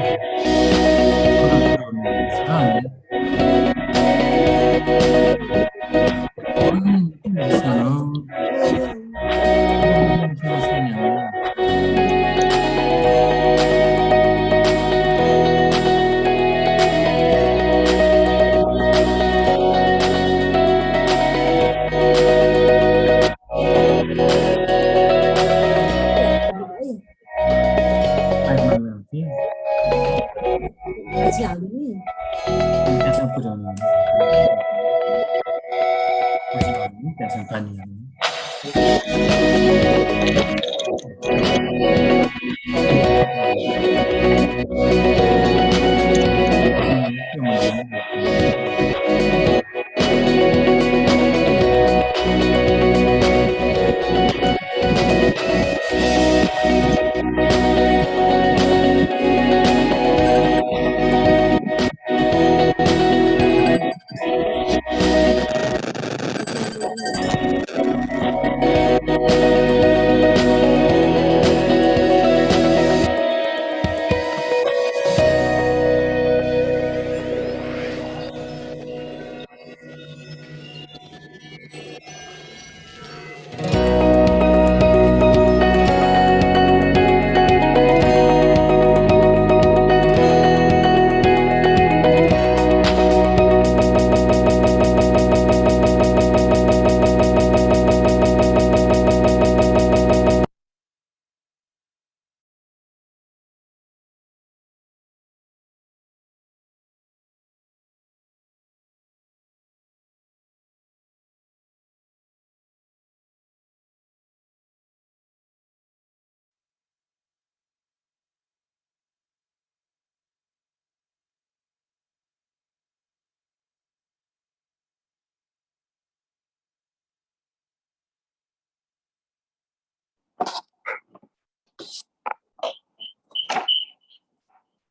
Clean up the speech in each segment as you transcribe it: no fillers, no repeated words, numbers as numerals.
Buongiorno, sani? Sono sono segnato. Hai mangiati? Mi piace pure a me. Mi piace il panino. Io mangio.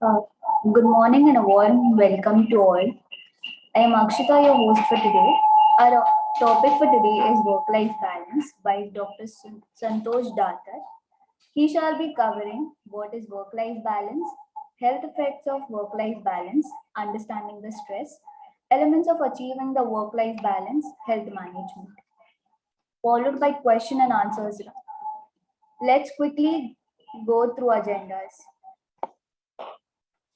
Uh, Good morning and a warm welcome to all. I am Akshita, your host for today. Our topic for today is work-life balance by Dr. Santosh Datar. He shall be covering what is work-life balance, health effects of work-life balance, understanding the stress, elements of achieving the work-life balance, health management, followed by question and answers. Let's quickly go through agendas.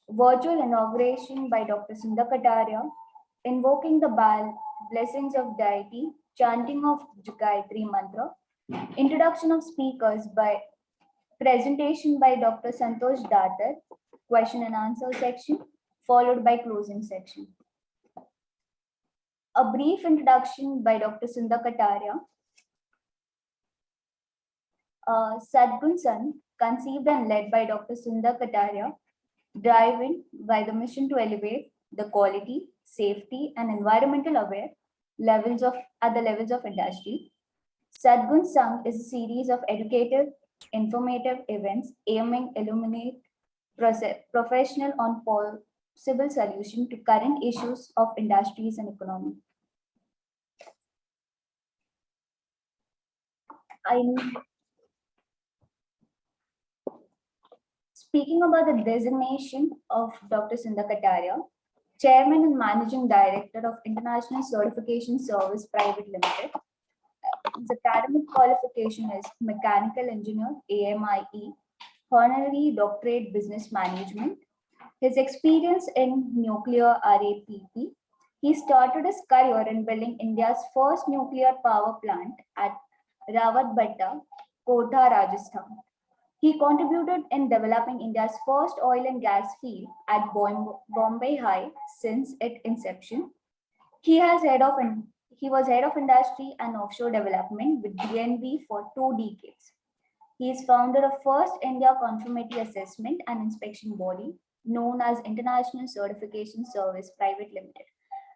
Virtual inauguration by Dr. Sundar Kataria, invoking the blessings of deity, chanting of Gayatri Mantra, introduction of speakers by presentation by Dr. Santosh Datar, question and answer section, followed by closing section. A brief introduction by Dr. Sundar Kataria. Sadgun San, conceived and led by Dr. Sundar Kataria, driven by the mission to elevate the quality, safety, and environmental aware levels of at the levels of industry. Sadgun Sang is a series of educative, informative events aiming illuminate professional on possible solution to current issues of industries and economy. Speaking about the designation of Dr. Sundar Kataria, Chairman and Managing Director of International Certification Service Private Limited. His academic qualification is Mechanical Engineer, AMIE, Honorary Doctorate Business Management. His experience in nuclear RAPP, he started his career in building India's first nuclear power plant at Rawatbhatta, Kota, Rajasthan. He contributed in developing India's first oil and gas field at Bombay High since its inception. He was head of industry and offshore development with DNV for 2 decades. He is founder of First India Conformity Assessment and Inspection Body, known as International Certification Service Private Limited,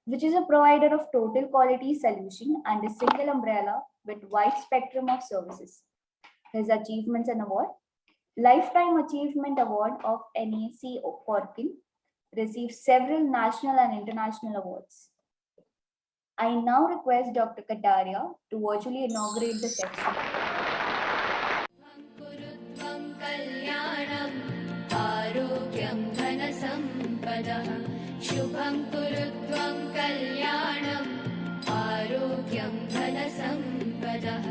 which is a provider of total quality solution and a single umbrella with wide spectrum of services. His achievements and award: Lifetime Achievement Award of NAC Corkin, received several national and international awards. I now request Dr. Kataria to virtually inaugurate the section. कुरुत्वं कल्याणम् आरोग्यं धनं सम्पदः शुभं कुरुत्वं कल्याणम् आरोग्यं धनसम्पदः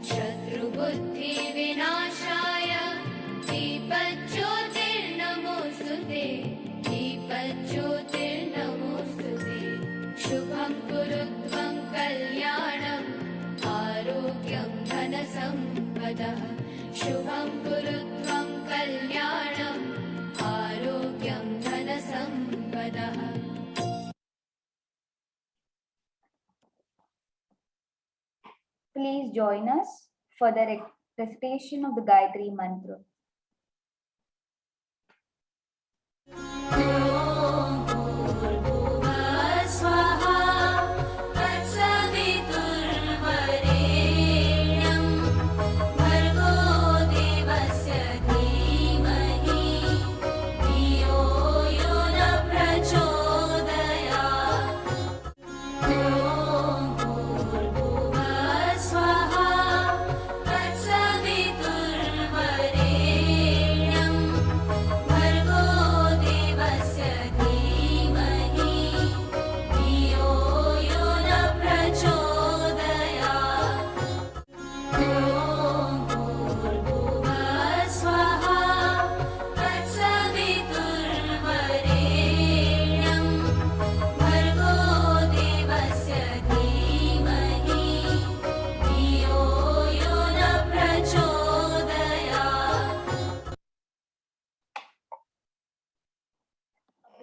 शत्रुबुद्धिविनाशाय दीपज्योतिर्नमोऽस्तु ते दीपज्योतिर्नमोऽस्तु ते शुभं कुरुत्वं कल्याणम् आरोग्यं धनसम्पदः शुभं कुरुत्वं कल्याणम् आरोग्यं धनसम्पदः Please join us for the recitation of the Gayatri Mantra.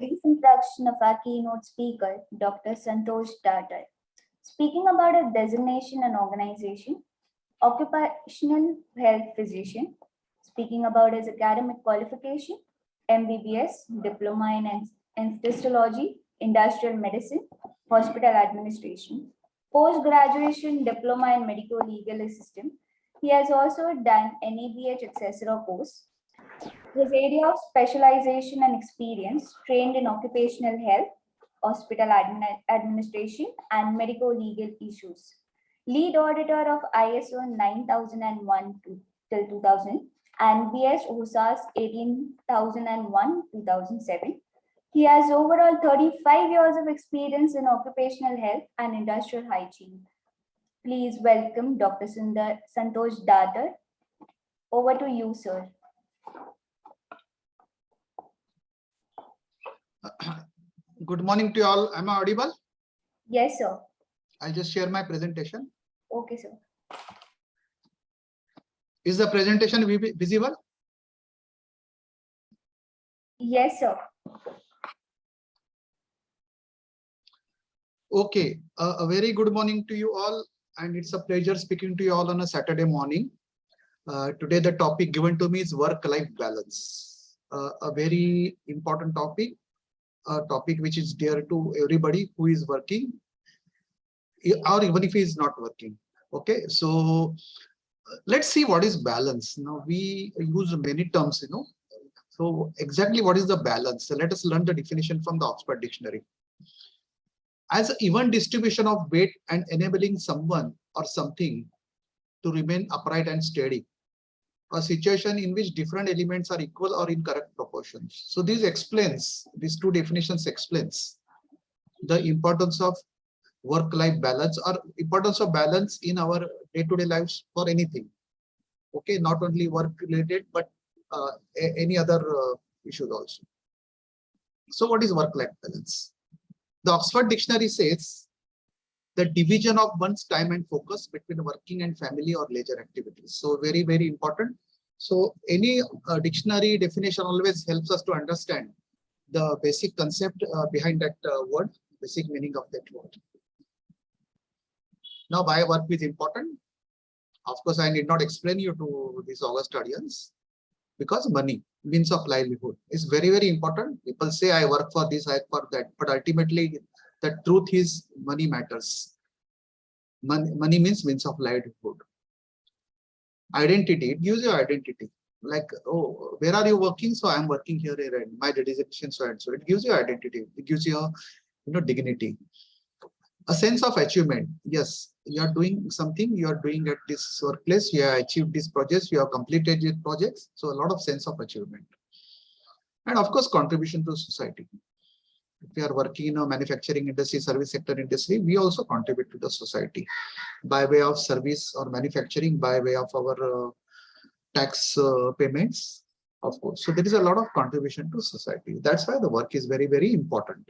Brief introduction of our keynote speaker, Dr. Santosh Datar. Speaking about a designation and organization, occupational health physician. Speaking about his academic qualification, MBBS, diploma in anesthesiology, industrial medicine, hospital administration, post-graduation diploma in medical legal assistant. He has also done NABH accessor course. His area of specialization and experience trained in occupational health, hospital administration, and medical legal issues. Lead auditor of ISO 9001 till 2000 and BS OSAS 18001-2007. He has overall 35 years of experience in occupational health and industrial hygiene. Please welcome Dr. Santosh Datar. Over to you, sir. Good morning to you all. Am I audible? Yes, sir. I'll just share my presentation. Okay, sir. Is the presentation visible? Yes, sir. Okay. A very good morning to you all. And it's a pleasure speaking to you all on a Saturday morning. Today, the topic given to me is work-life balance. A very important topic. A topic which is dear to everybody who is working or even if he is not working. Okay, so let's see what is balance. Now we use many terms, so exactly what is the balance? So let us learn the definition from the Oxford Dictionary. As an even distribution of weight and enabling someone or something to remain upright and steady. A situation in which different elements are equal or in correct proportions. So this explains, these two definitions explains the importance of work-life balance or importance of balance in our day-to-day lives for anything. Okay, not only work-related, but any other issues also. So what is work-life balance? The Oxford Dictionary says the division of one's time and focus between working and family or leisure activities. So very, very important. So any dictionary definition always helps us to understand the basic concept behind that word, basic meaning of that word. Now, why work is important? Of course, I need not explain you to these August audience because money, means of livelihood, is very, very important. People say I work for this, I work for that, but ultimately the truth is money matters. Money means of livelihood. Identity, it gives you identity. Like, oh, where are you working? So I'm working here and my designation so and so. It gives you identity. It gives you, dignity. A sense of achievement. Yes, you are doing something. You are doing at this workplace. You have achieved these projects. You have completed these projects. So a lot of sense of achievement. And of course, contribution to society. if we are working in a manufacturing industry, service sector industry, we also contribute to the society by way of service or manufacturing, by way of our tax payments, of course. So there is a lot of contribution to society. That's why the work is very, very important.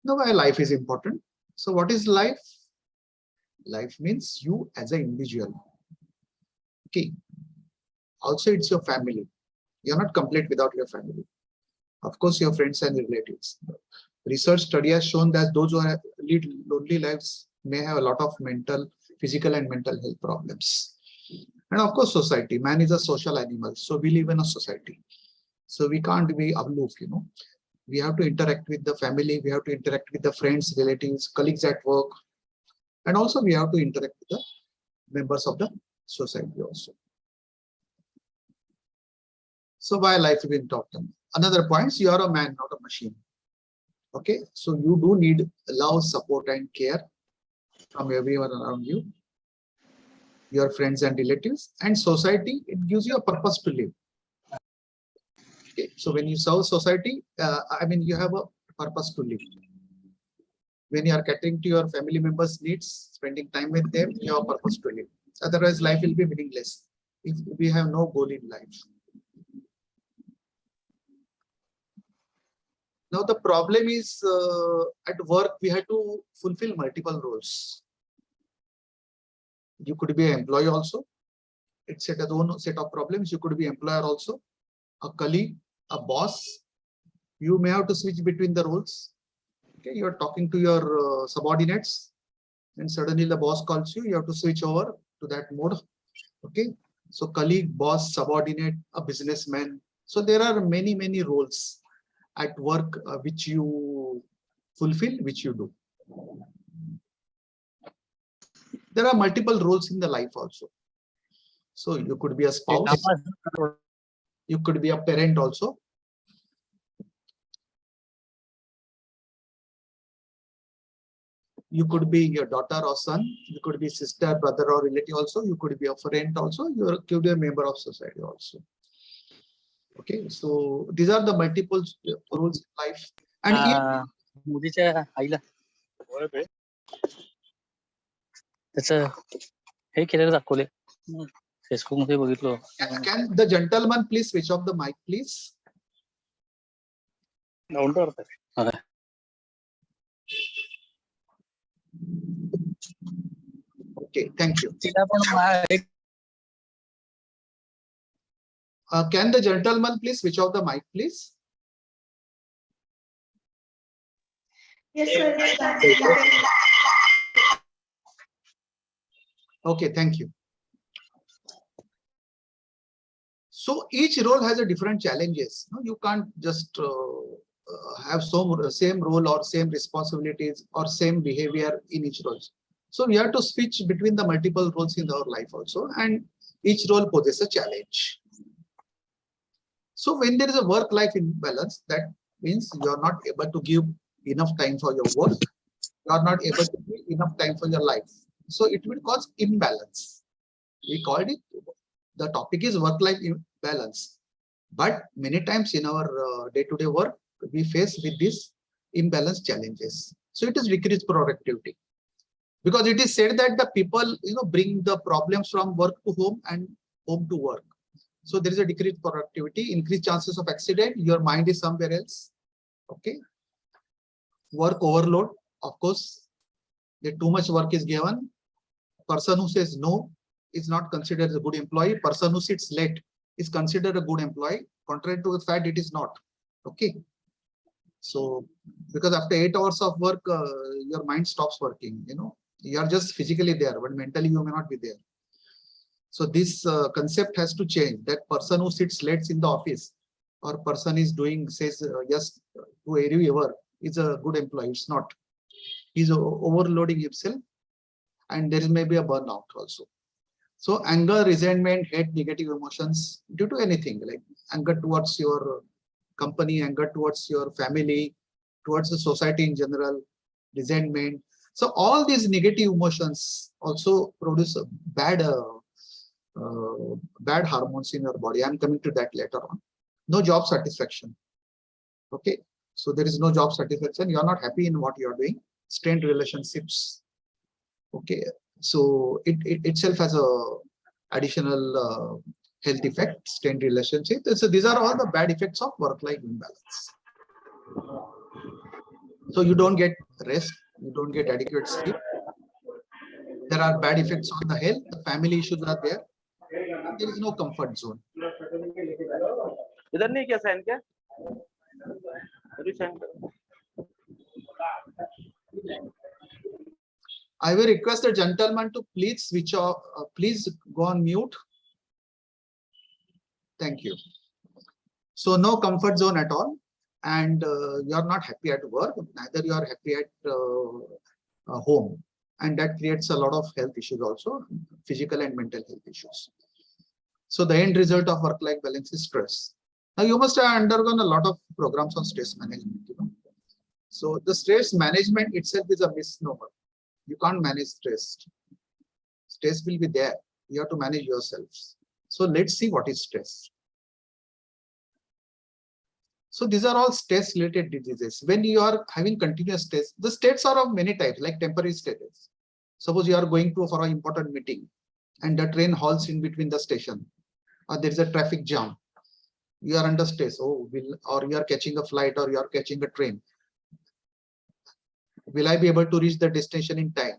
Now, why life is important? So what is life? Life means you as an individual. Okay. Also, it's your family. You're not complete without your family. Of course, your friends and relatives. Research study has shown that those who lead lonely lives may have a lot of mental, physical and mental health problems. And of course, society. Man is a social animal. So we live in a society. So we can't be aloof, you know. We have to interact with the family. We have to interact with the friends, relatives, colleagues at work. And also we have to interact with the members of the society also. So why life is important? Another point, you are a man, not a machine. Okay, so you do need love, support, and care from everyone around you, your friends and relatives, and society. It gives you a purpose to live. Okay, so when you serve society, you have a purpose to live. When you are catering to your family members' needs, spending time with them, you have a purpose to live. Otherwise, life will be meaningless if we have no goal in life. Now, the problem is at work, we have to fulfill multiple roles. You could be an employee also. It's its own set of problems. You could be employer also, a colleague, a boss. You may have to switch between the roles. Okay, you are talking to your subordinates, and suddenly the boss calls you. You have to switch over to that mode. Okay, so colleague, boss, subordinate, a businessman. So there are many, many roles at work which you fulfill, which you do. There are multiple roles in the life also. So you could be a spouse, you could be a parent also. You could be your daughter or son, you could be sister, brother or relative also, you could be a friend also, you could be a member of society also. Okay, so these are the multiple roles in life. And मोदीच्या आईला त्याचं हे केलेलं दाखवले Facebook मध्ये बघितलं. can the gentleman please switch off the mic, please? Okay. Okay, thank you. तिला पण Can the gentleman please switch off the mic, please? Yes, sir. Okay, thank you. So each role has a different challenges. No, you can't just have same role or same responsibilities or same behavior in each role. So we have to switch between the multiple roles in our life also, and each role poses a challenge. So when there is a work-life imbalance, that means you are not able to give enough time for your work. You are not able to give enough time for your life. So it will cause imbalance. We called it, the topic is work-life imbalance. But many times in our day-to-day work, we face with these imbalance challenges. So it is decreased productivity. Because it is said that the people, bring the problems from work to home and home to work. So there is a decreased productivity, increased chances of accident. Your mind is somewhere else. Okay. Work overload. Of course, too much work is given. Person who says no is not considered a good employee. Person who sits late is considered a good employee. Contrary to the fact, it is not. Okay. So because after 8 hours of work, your mind stops working. You are just physically there, but mentally you may not be there. So this concept has to change. That person who sits late in the office or person is says yes to every hour is a good employee. It's not. He's overloading himself, and there may be a burnout also. So anger, resentment, hate, negative emotions due to anything like anger towards your company, anger towards your family, towards the society in general, resentment. So all these negative emotions also produce bad hormones in your body. I'm coming to that later on. No job satisfaction. Okay. So there is no job satisfaction. You are not happy in what you are doing. Strained relationships. Okay. So it itself has a additional health effect, strained relationship. So these are all the bad effects of work-life imbalance. So you don't get rest, you don't get adequate sleep. There are bad effects on the health, the family issues are there. There is no comfort zone. इधर नहीं क्या sign क्या अभी sign I will request the gentleman to please switch off, please go on mute. Thank you. So no comfort zone at all, and you are not happy at work, neither you are happy at home, and that creates a lot of health issues also, physical and mental health issues. So the end result of work-life balance is stress. Now you must have undergone a lot of programs on stress management. So the stress management itself is a misnomer. You can't manage stress. Stress will be there. You have to manage yourselves. So let's see what is stress. So these are all stress related diseases. When you are having continuous stress, the states are of many types, like temporary states. Suppose you are going for an important meeting and the train halts in between the station, or there is a traffic jam. You are under stress. Or you are catching a flight, or you are catching a train. Will I be able to reach the destination in time?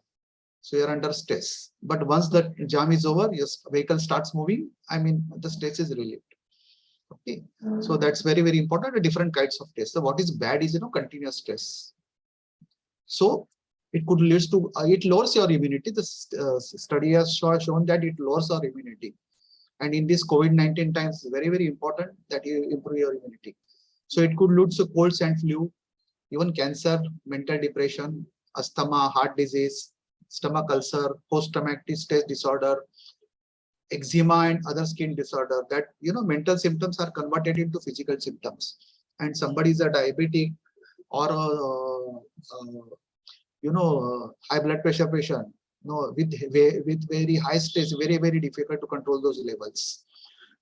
So you are under stress. But once the jam is over, your vehicle starts moving. I mean, the stress is relieved. Okay, so that's very, very important. Different kinds of stress. So what is bad is, continuous stress. So it could lead to it lowers your immunity. The study has shown that it lowers our immunity. And in this COVID-19 times, very, very important that you improve your immunity. So it could lead to colds and flu, even cancer, mental depression, asthma, heart disease, stomach ulcer, post-traumatic stress disorder, eczema, and other skin disorder. That mental symptoms are converted into physical symptoms. And somebody is a diabetic or high blood pressure patient. No, with very high stress, very, very difficult to control those levels.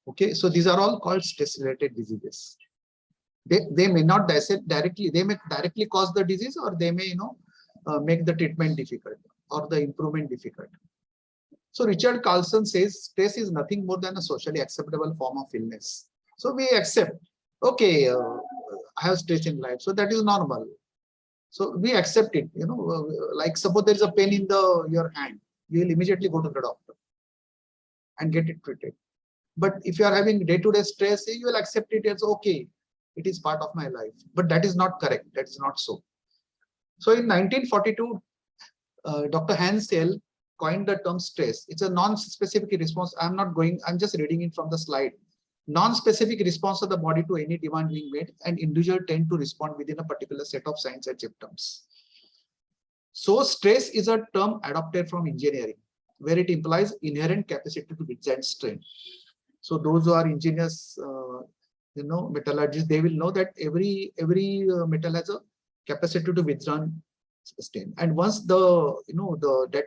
Okay, so these are all called stress-related diseases. They may not directly, they may directly cause the disease, or they may make the treatment difficult or the improvement difficult. So Richard Carlson says stress is nothing more than a socially acceptable form of illness. So we accept, okay, I have stress in life, so that is normal. So we accept it, like suppose there is a pain in your hand, you will immediately go to the doctor and get it treated. But if you are having day-to-day stress, you will accept it as okay, it is part of my life. But that is not correct. That is not so. So in 1942, Dr. Hans Selye coined the term stress. It's a non-specific response. I'm just reading it from the slide. Non-specific response of the body to any demand being made, and individual tend to respond within a particular set of signs and symptoms. So stress is a term adopted from engineering, where it implies inherent capacity to withstand strain. So those who are engineers, metallurgists, they will know that every metal has a capacity to withstand strain. And once that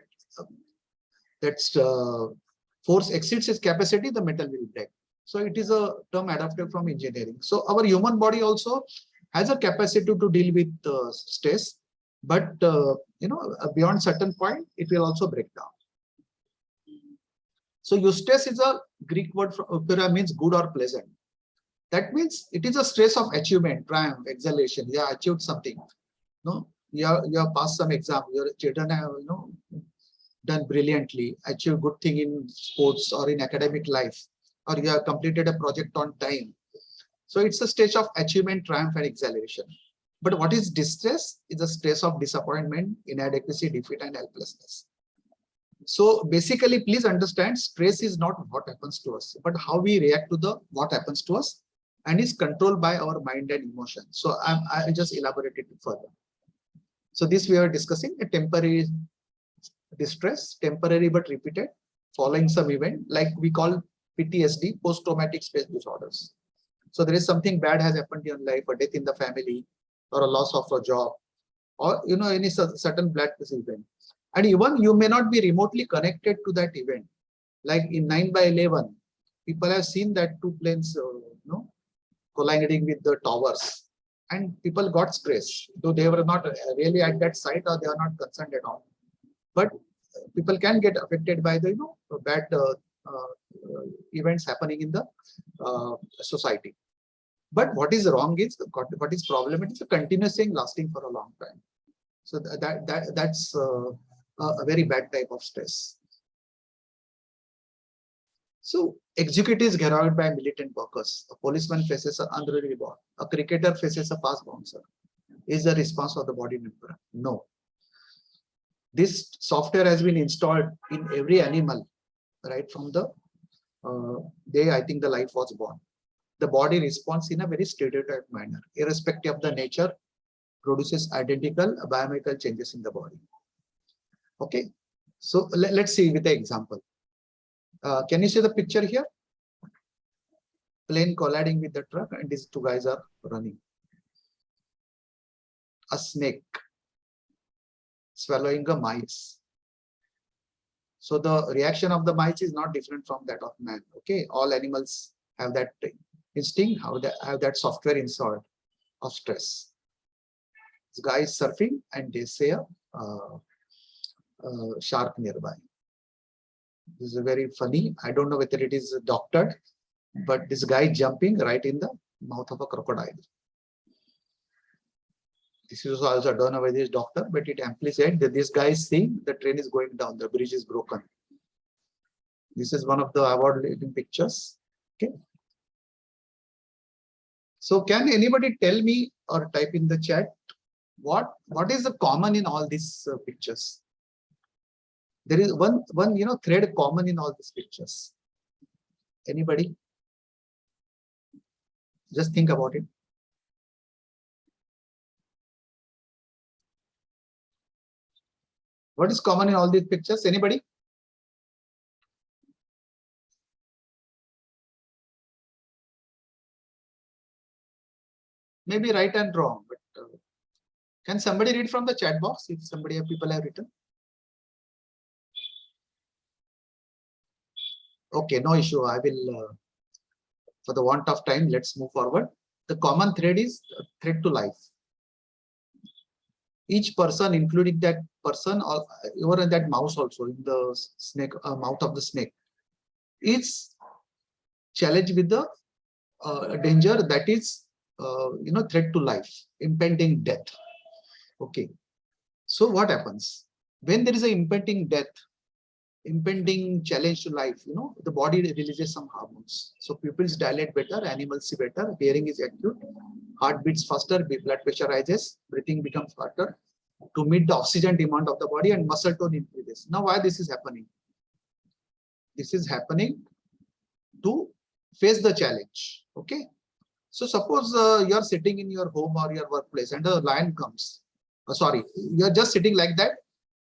force exceeds its capacity, the metal will break. So it is a term adapted from engineering. So our human body also has a capacity to deal with stress, but beyond certain point, it will also break down. So eustress is a Greek word for opera, means good or pleasant. That means it is a stress of achievement, triumph, exhilaration. You have achieved something. You have passed some exam. Your children have done brilliantly, achieved good thing in sports or in academic life, or you have completed a project on time. So it's a stage of achievement, triumph, and exhilaration. But what is distress? Is a stress of disappointment, inadequacy, defeat, and helplessness. So basically, please understand, stress is not what happens to us, but how we react to what happens to us, and is controlled by our mind and emotion. So I'll just elaborate it further. So this we are discussing a temporary distress, temporary but repeated, following some event, like we call PTSD, post-traumatic stress disorders. So there is something bad has happened in your life, a death in the family, or a loss of a job, or any certain bad event. And even you may not be remotely connected to that event. Like in 9/11, people have seen that two planes colliding with the towers. and people got stressed, though they were not really at that site or they are not concerned at all. But people can get affected by the bad events happening in the society. But what is wrong is what is problematic is the continuous thing lasting for a long time. So that's a very bad type of stress. So executives garroted by militant workers. A policeman faces an unruly ball. A cricketer faces a fast bouncer. Is the response of the body member? No. This software has been installed in every animal right from the day I think the life was born. The body responds in a very stereotyped manner, irrespective of the nature, produces identical biochemical changes in the body. Okay, so let's see with the example. Can you see the picture here? Plane colliding with the truck, and these two guys are running. A snake swallowing a mice. So the reaction of the mice is not different from that of man. Okay, all animals have that instinct, have that software installed of stress. This guy is surfing, and they say a shark nearby. This is very funny. I don't know whether it is doctored, but this guy jumping right in the mouth of a crocodile. This is also, I don't know whether it's doctor, but it amply said that this guy is seeing the train is going down, the bridge is broken. This is one of the award-winning pictures. Okay. So can anybody tell me or type in the chat what is the common in all these pictures? There is one thread common in all these pictures. Anybody? Just think about it. What is common in all these pictures? Anybody? Maybe right and wrong, but can somebody read from the chat box if people have written? Okay, no issue. I will, for the want of time, let's move forward. The common thread is threat to life. Each person, including that person or even that mouse also in the snake mouth of the snake, is challenged with the danger that is threat to life, impending death. Okay, so what happens when there is an impending death, impending challenge to life? The body releases some hormones, so pupils dilate better, animals see better, hearing is acute, heart beats faster, blood pressure rises, breathing becomes faster to meet the oxygen demand of the body, and muscle tone increases. Now, why this is happening? This is happening to face the challenge. Okay, so suppose you are sitting in your home or your workplace and a lion comes. Sorry, you are just sitting like that,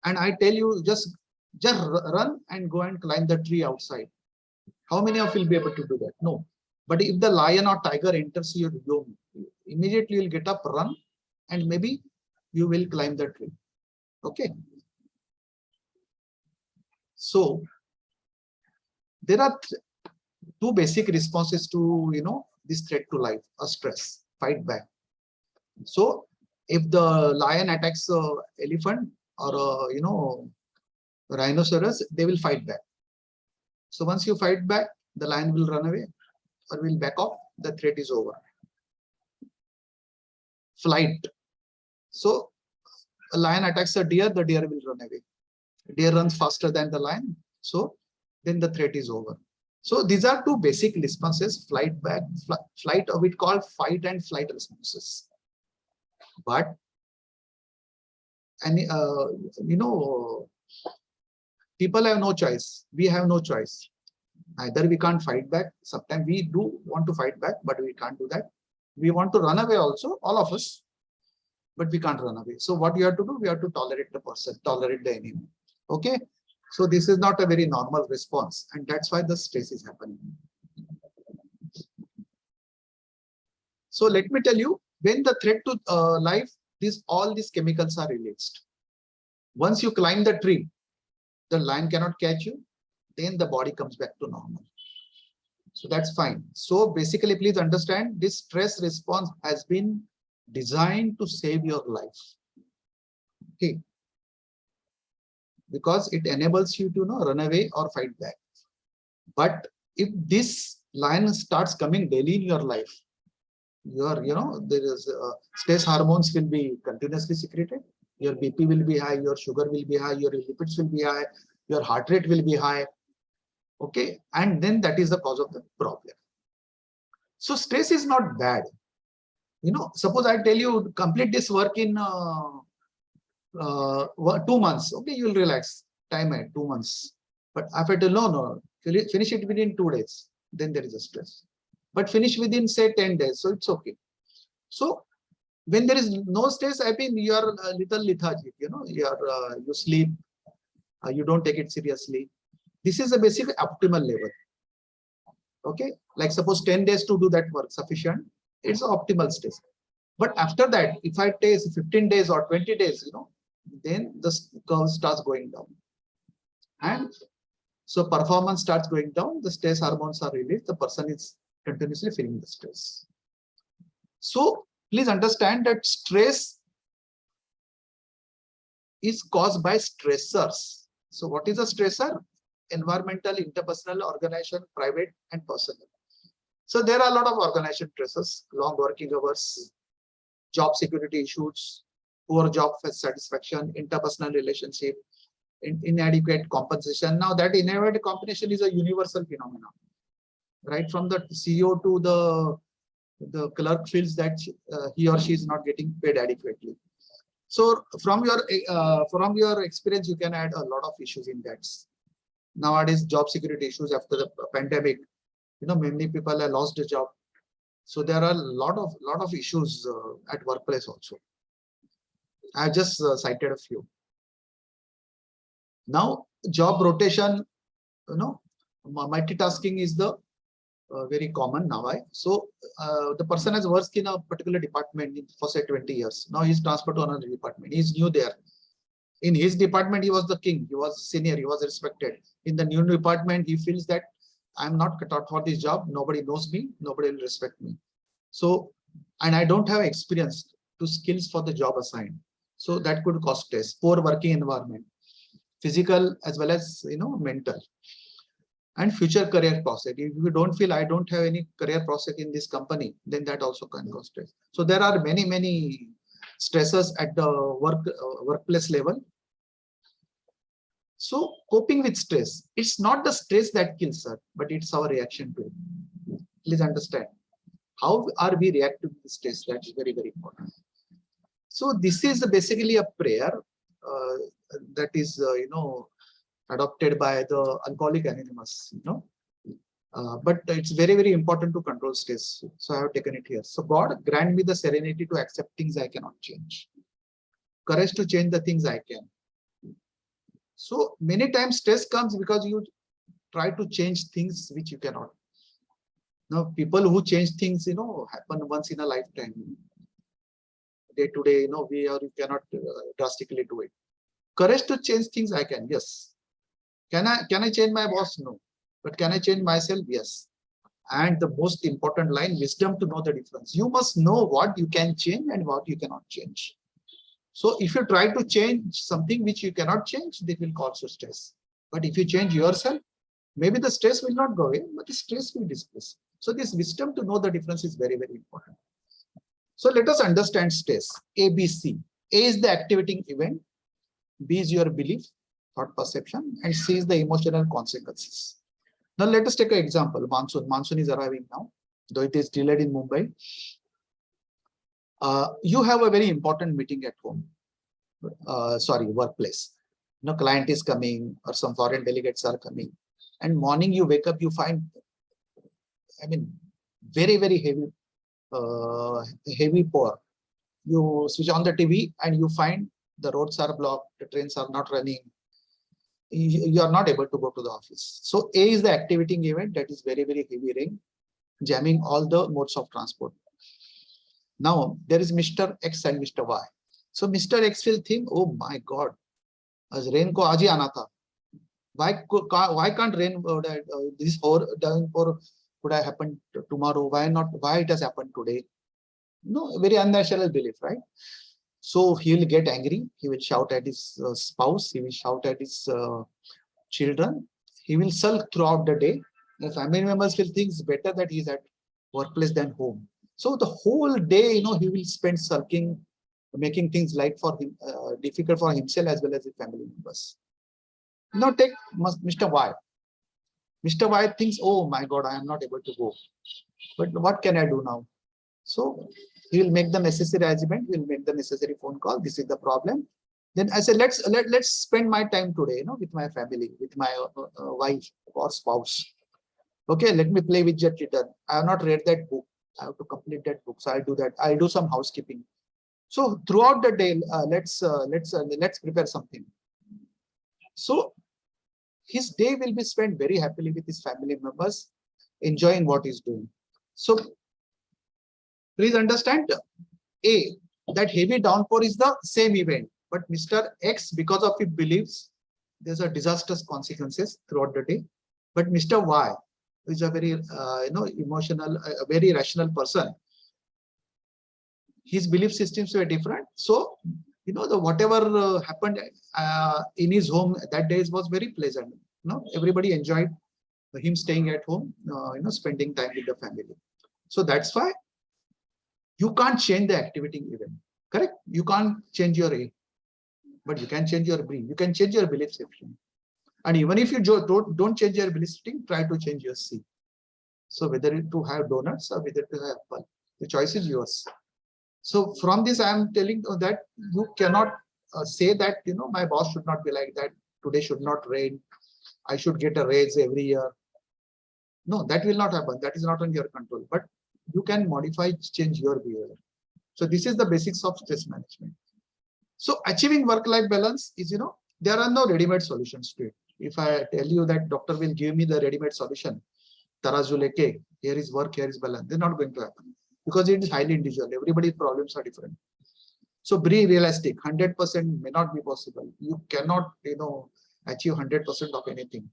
and I tell you just run and go and climb the tree outside. How many of you will be able to do that? No. But if the lion or tiger enters your home, immediately you'll get up, run, and maybe you will climb the tree. Okay. So there are two basic responses to this threat to life: a stress, fight back. So if the lion attacks a elephant or a rhinoceros, they will fight back. So once you fight back, the lion will run away or will back off. The threat is over. Flight. So a lion attacks a deer, the deer will run away. Deer runs faster than the lion, so then the threat is over. So these are two basic responses: flight back, flight, or we call fight and flight responses. But people have no choice. We have no choice. Either we can't fight back. Sometimes we do want to fight back, but we can't do that. We want to run away also, all of us, but we can't run away. So what you have to do, we have to tolerate the person, tolerate the enemy. Okay. So this is not a very normal response, and that's why the stress is happening. So let me tell you, when the threat to life, all these chemicals are released. Once you climb the tree, the lion cannot catch you, then the body comes back to normal. So that's fine. So basically, please understand, this stress response has been designed to save your life. Okay. Because it enables you to run away or fight back. But if this line starts coming daily in your life, your there is stress hormones will be continuously secreted. Your BP will be high, your sugar will be high, your lipids will be high, your heart rate will be high. Okay, and then that is the cause of the problem. So stress is not bad. Suppose I tell you complete this work in 2 months. Okay, you will relax. Time at 2 months. But after no, finish it within 2 days. Then there is a stress. But finish within say 10 days. So it's okay. So when there is no stress, I mean you are a little lethargic. You sleep. You don't take it seriously. This is a basic optimal level. Okay, like suppose 10 days to do that work sufficient. It's an optimal stress. But after that, if I take 15 days or 20 days, then the curve starts going down. And so performance starts going down, the stress hormones are released, the person is continuously feeling the stress. So please understand that stress is caused by stressors. So what is a stressor? Environmental, interpersonal, organization, private, and personal. So there are a lot of organization stressors, long working hours, job security issues, poor job satisfaction, interpersonal relationship, inadequate compensation. Now that inadequate compensation is a universal phenomenon. Right from the CEO to the clerk feels that he or she is not getting paid adequately. So from your experience, you can add a lot of issues in that. Nowadays, job security issues after the pandemic, many people have lost their job. So there are a lot of issues at workplace also. I just cited a few. Now, job rotation, multitasking is the very common now. So the person has worked in a particular department for say 20 years. Now he's transferred to another department. He's new there. In his department, he was the king. He was senior. He was respected. In the new department, he feels that I'm not cut out for this job. Nobody knows me. Nobody will respect me. So, and I don't have experience to skills for the job assigned. So that could cause stress, poor working environment, physical as well as mental. And future career prospect. If you don't feel I don't have any career prospect in this company, then that also can cause stress. So there are many stresses at the workplace level. So coping with stress, it's not the stress that kills us, but it's our reaction to it. Please understand. How are we reacting to stress? That is very, very important. So this is basically a prayer that is, adopted by the Alcoholics Anonymous, but it's very, very important to control stress. So I have taken it here. So God grant me the serenity to accept things I cannot change, courage to change the things I can. So many times stress comes because you try to change things which you cannot. Now people who change things, happen once in a lifetime. Day to day, we cannot drastically do it. Courage to change things I can. Yes. Can I change my boss? No. But can I change myself? Yes. And the most important line, wisdom to know the difference. You must know what you can change and what you cannot change. So if you try to change something which you cannot change, they will cause you stress. But if you change yourself, maybe the stress will not go away, but the stress will disperse. So this wisdom to know the difference is very, very important. So let us understand stress. A, B, C. A is the activating event. B is your belief, thought perception, and C is the emotional consequences. Now let us take an example. Monsoon. Monsoon is arriving now, though it is delayed in Mumbai. You have a very important meeting at home. Workplace. Client is coming or some foreign delegates are coming. And morning you wake up, you find, very, very heavy pour. You switch on the TV and you find the roads are blocked, the trains are not running. You are not able to go to the office. So A is the activating event, that is very, very heavy rain, jamming all the modes of transport. Now there is Mr. X and Mr. Y. So Mr. X will think, oh my God, as rain ko aaj hi aana tha. Why can't rain this downpour could have happened tomorrow? Why not? Why it has happened today? No, very unnatural belief, right? So he will get angry. He will shout at his spouse. He will shout at his children. He will sulk throughout the day. The family members will think it's better that he's at workplace than home. So the whole day, he will spend sulking, making things light for him, difficult for himself as well as his family members. Now take Mr. Y. Mr. Y thinks, oh my God, I am not able to go. But what can I do now? So he will make the necessary arrangement. He will make the necessary phone call. This is the problem. Then I said, let's spend my time today, with my family, with my wife or spouse. Okay, let me play with your children. I have not read that book. I have to complete that book. So I'll do that. I'll do some housekeeping. So throughout the day, let's prepare something. So his day will be spent very happily with his family members, enjoying what he's doing. So please understand, A, that heavy downpour is the same event, but Mr. X, because of his beliefs, there's a disastrous consequences throughout the day. But Mr. Y is a very, emotional, a very rational person. His belief systems were different. So, the whatever happened in his home that day was very pleasant. Everybody enjoyed him staying at home, spending time with the family. So that's why you can't change the activity event, correct? You can't change your A, but you can change your B. You can change your belief system. And even if you don't change your belief system, try to change your C. So whether to have donuts or whether to have apple, the choice is yours. So from this, I am telling that you cannot say that, my boss should not be like that. Today should not rain. I should get a raise every year. No, that will not happen. That is not on your control. But you can modify, change your behavior. So this is the basics of stress management. So achieving work-life balance is, there are no ready-made solutions to it. If I tell you that doctor will give me the ready-made solution, tarazu leke, here is work, here is balance, they're not going to happen because it is highly individual. Everybody's problems are different. So be realistic. 100% may not be possible. You cannot, achieve 100% of anything.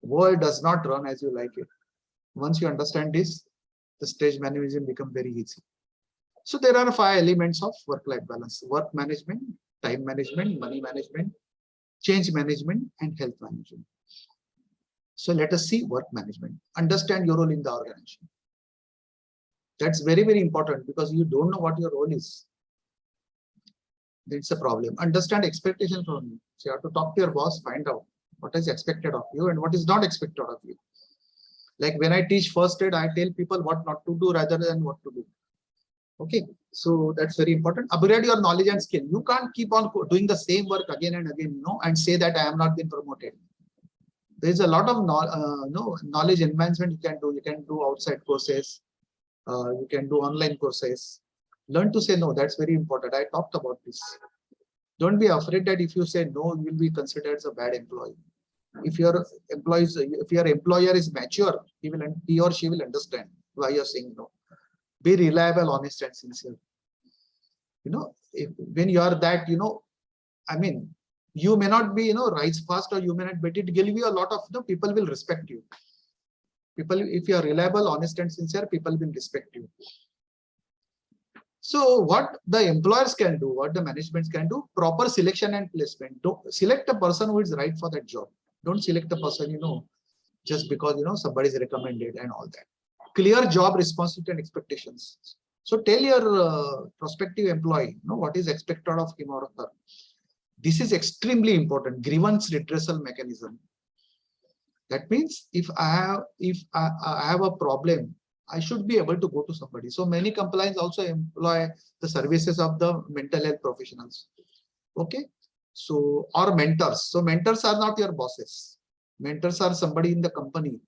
World does not run as you like it. Once you understand this, the stage management becomes very easy. So there are 5 elements of work-life balance: work management, time management, money management, change management, and health management. So let us see work management. Understand your role in the organization. That's very, very important because you don't know what your role is. That's a problem. Understand expectation from you. So you have to talk to your boss, find out what is expected of you and what is not expected of you. Like when I teach first aid, I tell people what not to do rather than what to do. Okay, so that's very important. Upgrade your knowledge and skill. You can't keep on doing the same work again and again, and say that I am not been promoted. There is a lot of knowledge enhancement you can do. You can do outside courses. You can do online courses. Learn to say no. That's very important. I talked about this. Don't be afraid that if you say no, you will be considered as a bad employee. If your employer is mature, he or she will understand why you're saying no. Be reliable, honest, and sincere. When you are that, I mean, you may not be, rise fast, or you may not, but it will give you a lot of, people will respect you. People, if you are reliable, honest, and sincere, people will respect you. So what the employers can do, what the managements can do, proper selection and placement. Don't select a person who is right for that job. Don't select a person, just because, somebody is recommended and all that. Clear job responsibility and expectations. So tell your prospective employee, what is expected of him or her. This is extremely important. Grievance redressal mechanism. That means if I have a problem, I should be able to go to somebody. So many companies also employ the services of the mental health professionals. Okay. So, or mentors. So mentors are not your bosses. Mentors are somebody in the company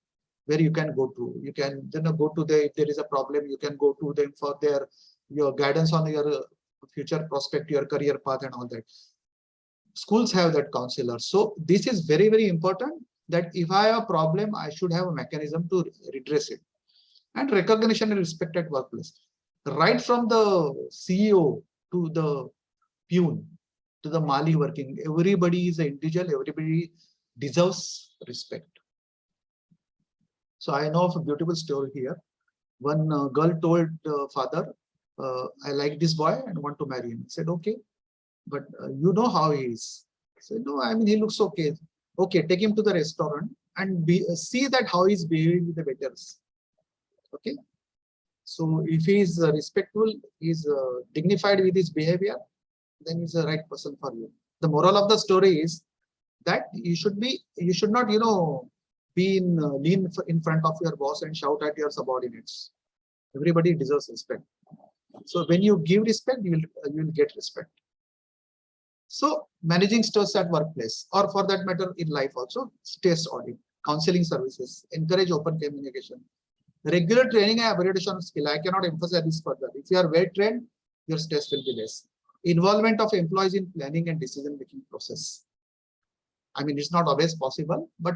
where you can go to. You can go to if there is a problem, you can go to them for your guidance on your future prospect, your career path and all that. Schools have that counselor. So this is very, very important that if I have a problem, I should have a mechanism to redress it. And recognition and respect at workplace. Right from the CEO to the peon to the Mali working, everybody is an individual, everybody deserves respect. So I know of a beautiful story here. One girl told father, I like this boy and want to marry him. I said, okay, but you know how he is. I said, no, I mean, he looks okay. Okay, take him to the restaurant and see that how he's behaving with the waiters. Okay. So if he is respectful, he's dignified with his behavior, then he's the right person for you. The moral of the story is that you should not, be lean in front of your boss and shout at your subordinates. Everybody deserves respect. So when you give respect, you will get respect. So managing stress at workplace, or for that matter in life also, stress audit, counseling services, encourage open communication, regular training and upgradation of skill. I cannot emphasize this further. If you are well trained, your stress will be less. Involvement of employees in planning and decision making process. I mean, it's not always possible, but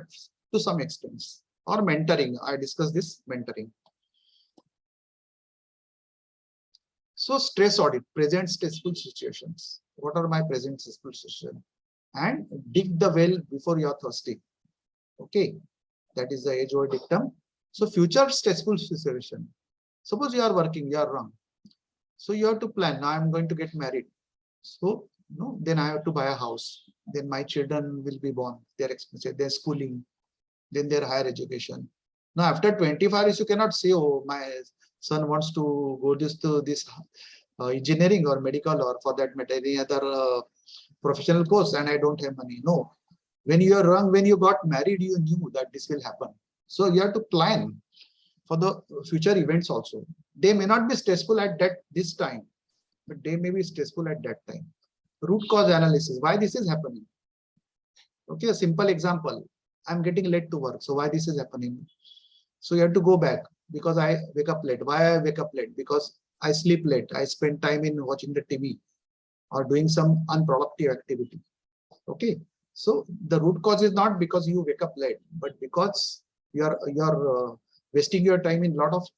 to some extent. Or mentoring. I discussed this mentoring. So stress audit, present stressful situations. What are my present stressful situations? And dig the well before you are thirsty. Okay, that is the age-old dictum. So future stressful situation. Suppose you are working, you are wrong. So you have to plan. Now I'm going to get married. So no, then I have to buy a house. Then my children will be born. Their expenses, their schooling, then their higher education. Now after 25 years, you cannot say, oh, my son wants to go to this engineering or medical, or for that matter any other professional course, and I don't have money. No, when you are wrong, when you got married, you knew that this will happen. So you have to plan for the future events also. They may not be stressful at this time, but they may be stressful at that time. Root cause analysis, why this is happening. Okay, a simple example. I'm getting late to work. So why this is happening? So you have to go back. Because I wake up late. Why I wake up late? Because I sleep late. I spend time in watching the TV or doing some unproductive activity. Okay. So the root cause is not because you wake up late, but because you're wasting your time in a lot of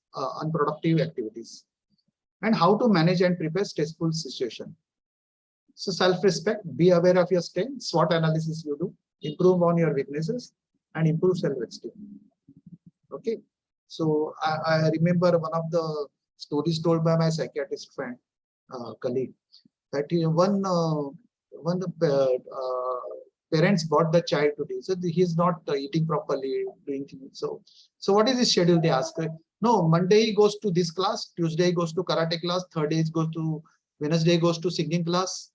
unproductive activities. And how to manage and prepare stressful situation. So self-respect, be aware of your strengths, SWOT analysis you do, improve on your weaknesses, and improve self-esteem. Okay. So I remember one of the stories told by my psychiatrist friend, colleague, that one parents brought the child today. So he's not eating properly, doing things. So what is his schedule? They ask. No, Monday he goes to this class, Tuesday he goes to karate class, Thursday he goes to Wednesday he goes to singing class,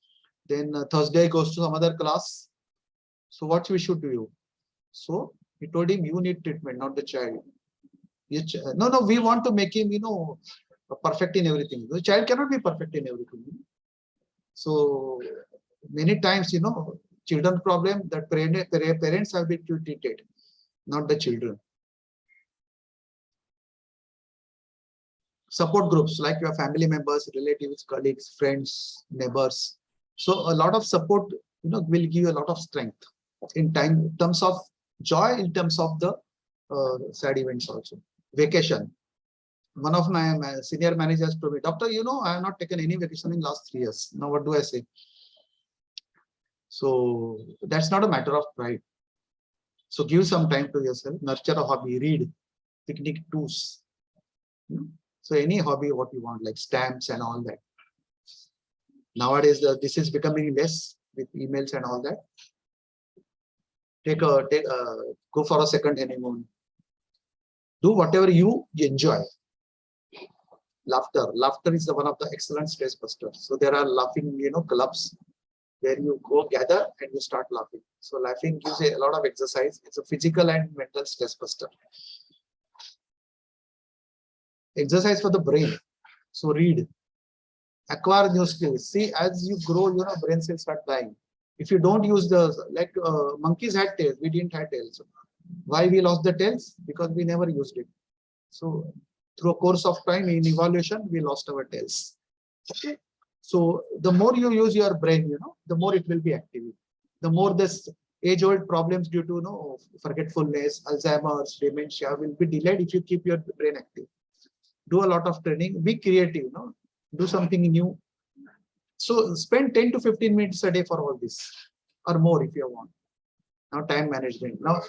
then Thursday he goes to some other class. So what we should do? So he told him, you need treatment, not the child. No, we want to make him, perfect in everything. The child cannot be perfect in everything. So many times, children problem that parents have been treated, not the children. Support groups like your family members, relatives, colleagues, friends, neighbors. So a lot of support, will give you a lot of strength in terms of joy, in terms of the sad events also. Vacation. One of my senior managers told me, doctor, I have not taken any vacation in last 3 years. Now what do I say? So that's not a matter of pride. So give some time to yourself, nurture a hobby, read, picnic tours. So any hobby, what you want, like stamps and all that. Nowadays, this is becoming less with emails and all that. Go for a second honeymoon. Do whatever you enjoy. Laughter is one of the excellent stress busters. So there are laughing, clubs where you go gather and you start laughing. So laughing gives a lot of exercise. It's a physical and mental stress buster. Exercise for the brain. So read, acquire new skills. See, as you grow, brain cells start dying. If you don't use monkeys had tails, we didn't have tails. Why we lost the tails? Because we never used it. So through a course of time in evolution, we lost our tails. Okay. So the more you use your brain, the more it will be active. The more this age-old problems due to forgetfulness, Alzheimer's, dementia will be delayed if you keep your brain active. Do a lot of training, be creative, do something new. So spend 10 to 15 minutes a day for all this, or more if you want. Now time management. Now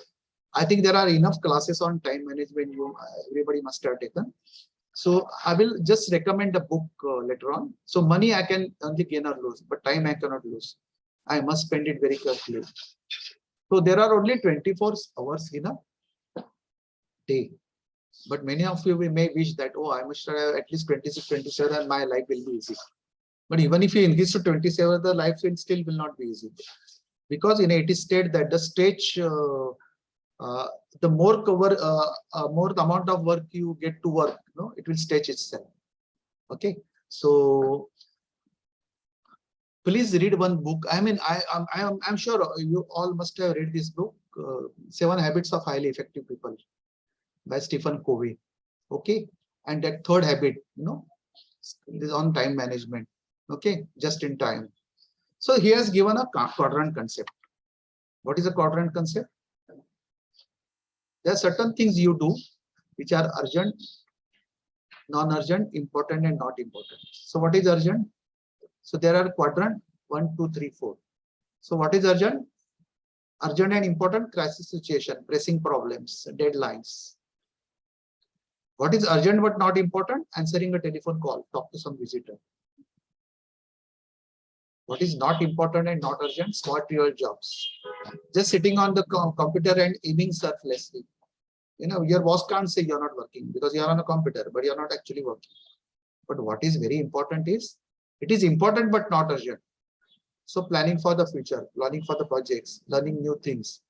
I think there are enough classes on time management everybody must have taken. So I will just recommend a book later on. So money I can only gain or lose, but time I cannot lose. I must spend it very carefully. So there are only 24 hours in a day. But many of you may wish that, oh, I must have at least 26, 27 and my life will be easy. But even if you increase to 27, the life will still will not be easy. Because in it is stated that the stage, the more more the amount of work you get to work, it will stretch itself. Okay, so please read one book. I mean, I'm sure you all must have read this book, 7 Habits of Highly Effective People by Stephen Covey. Okay, and that third habit, is on time management. Okay, just in time. So he has given a quadrant concept. What is a quadrant concept? There are certain things you do which are urgent, non-urgent, important, and not important. So what is urgent? So there are quadrant 1, 2, 3, 4. So what is urgent? Urgent and important: crisis situation, pressing problems, deadlines. What is urgent but not important? Answering a telephone call, talk to some visitor. What is not important and not urgent? Smart real jobs. Just sitting on the computer and aiming surflessly. Your boss can't say you're not working because you're on a computer, but you're not actually working. But what is very important is, it is important but not urgent. So planning for the future, planning for the projects, learning new things.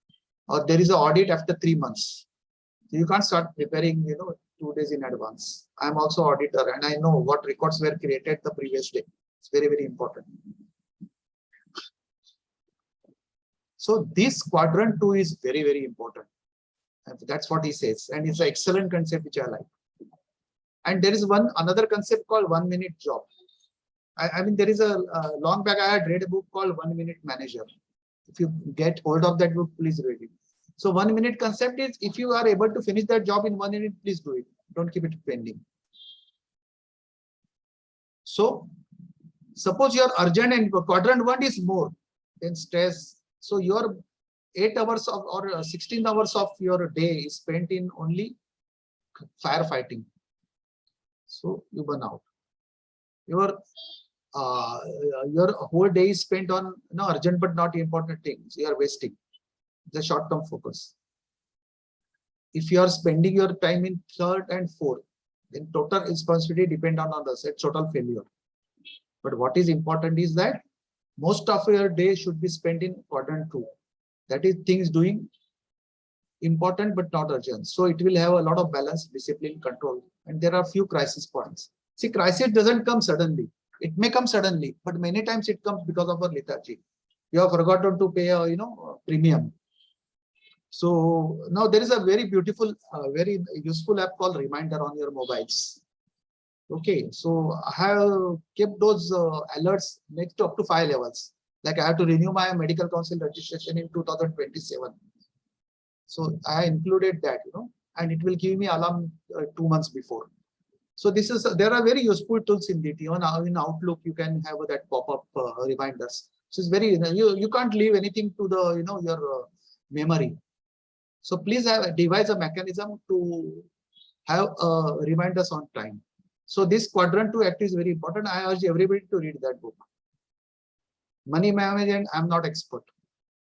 Or there is an audit after 3 months. So you can't start preparing, 2 days in advance. I'm also auditor and I know what records were created the previous day. It's very, very important. So this quadrant 2 is very, very important. And that's what he says. And it's an excellent concept which I like. And there is another concept called 1 minute job. I mean, there is a long back, I had read a book called 1 Minute Manager. If you get hold of that book, please read it. So 1 minute concept is, if you are able to finish that job in 1 minute, please do it. Don't keep it pending. So suppose your urgent and quadrant 1 is more than stress. So your 8 hours of or 16 hours of your day is spent in only firefighting. So you burn out. Your whole day is spent on urgent but not important things. You are wasting the short-term focus. If you are spending your time in 3rd and 4th, then total responsibility depend on others. It's total failure. But what is important is that most of your day should be spent in quadrant 2. That is things doing important but not urgent. So it will have a lot of balance, discipline, control. And there are few crisis points. See, crisis doesn't come suddenly. It may come suddenly, but many times it comes because of our lethargy. You have forgotten to pay a premium. So now there is a very beautiful, very useful app called Reminder on your mobiles. Okay, so I have kept those alerts next to up to 5 levels. Like I have to renew my medical council registration in 2027. So I included that, and it will give me alarm 2 months before. So there are very useful tools in it. Even in Outlook, you can have that pop-up reminders. So it's very, you can't leave anything to the, your memory. So please devise a mechanism to have reminders on time. So this quadrant 2 act is very important. I urge everybody to read that book. Money management, I'm not expert.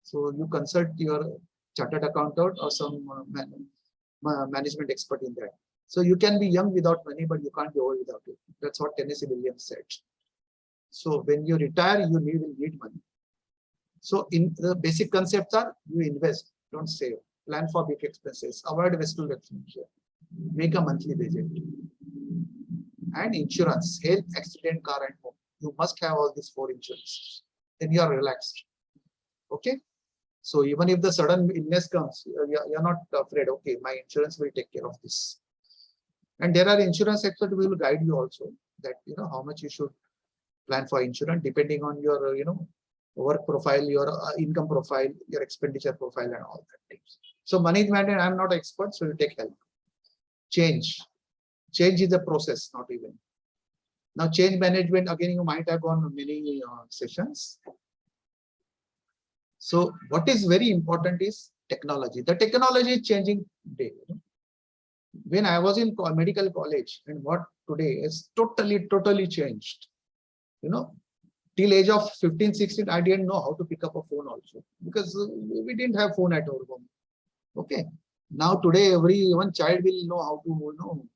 So you consult your chartered accountant or some management expert in that. So you can be young without money, but you can't be old without it. That's what Tennessee Williams said. So when you retire, you will need money. So in the basic concepts are, you invest, don't save. Plan for big expenses, avoid wasteful expenditure, make a monthly budget. And insurance, health, accident, car and home. You must have all these 4 insurances. Then you are relaxed. Okay. So even if the sudden illness comes, you're not afraid. Okay, my insurance will take care of this. And there are insurance experts who will guide you also that, how much you should plan for insurance depending on your, work profile, your income profile, your expenditure profile and all that things. So money management, I'm not expert, so you take help. Change is a process, not even. Now change management, again, you might have gone many sessions. So what is very important is technology. The technology is changing day. when I was in medical college and what today is totally changed. You know, till age of 15, 16, I didn't know how to pick up a phone also because we didn't have phone at our home. Okay. Now today, one child will know how to,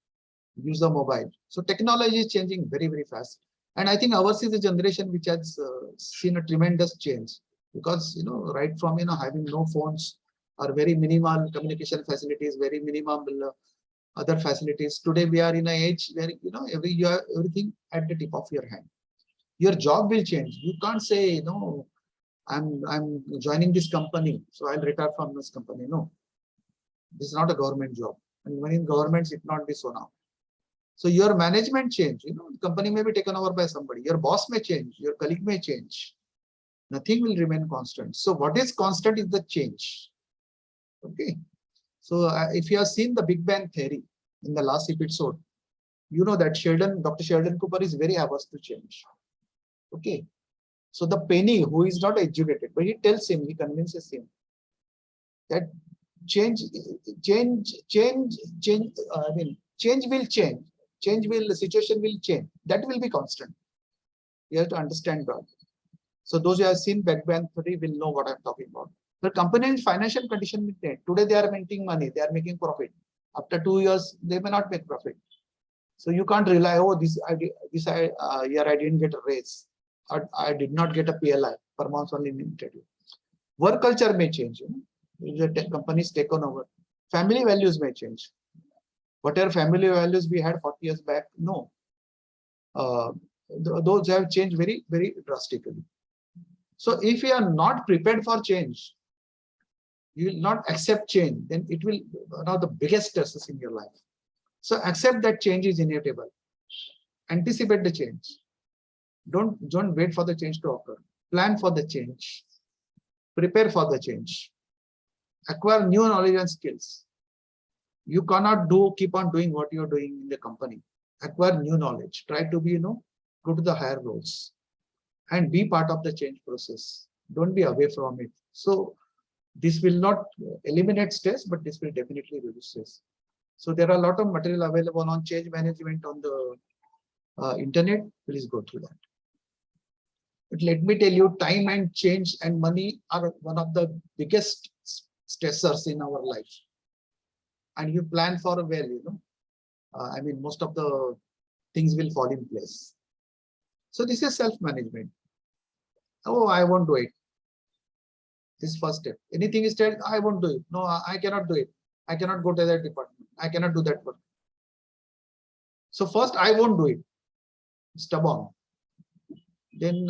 use the mobile. So technology is changing very fast. And I think ours is a generation which has seen a tremendous change because, right from, having no phones or very minimal communication facilities, very minimal other facilities. Today, we are in an age where, everything at the tip of your hand. Your job will change. You can't say, I'm joining this company, so I'll retire from this company. No, this is not a government job. And even in governments, it not be so now. So your management change, the company may be taken over by somebody. Your boss may change, your colleague may change. Nothing will remain constant. So what is constant is the change. Okay. So if you have seen the Big Bang Theory in the last episode, you know that Dr. Sheldon Cooper is very averse to change. Okay. So the penny who is not educated, but he tells him, he convinces him that change will change. The situation will change. That will be constant. You have to understand that. So those who have seen Big Bang Theory will know what I'm talking about. The company's financial condition will change. Today they are making money, they are making profit. After 2 years, they may not make profit. So you can't rely, oh, this year I didn't get a raise. I did not get a PLI, performance only limited. Work culture may change. If the companies take on over. Family values may change. Whatever family values we had 40 years back, no. Those have changed very drastically. So if you are not prepared for change, you will not accept change, then it will be one of the biggest stresses in your life. So accept that change is inevitable. Anticipate the change. Don't wait for the change to occur. Plan for the change. Prepare for the change. Acquire new knowledge and skills. You cannot keep on doing what you're doing in the company. Acquire new knowledge. Try to be, go to the higher roles and be part of the change process. Don't be away from it. So this will not eliminate stress, but this will definitely reduce stress. So there are a lot of material available on change management on the internet. Please go through that. But let me tell you, time and change and money are one of the biggest stressors in our life. And you plan for a well, I mean, most of the things will fall in place. So this is self-management. Oh, I won't do it. This first step. Anything is said, I won't do it. No, I cannot do it. I cannot go to that department. I cannot do that work. So first, I won't do it. Stubborn. Then,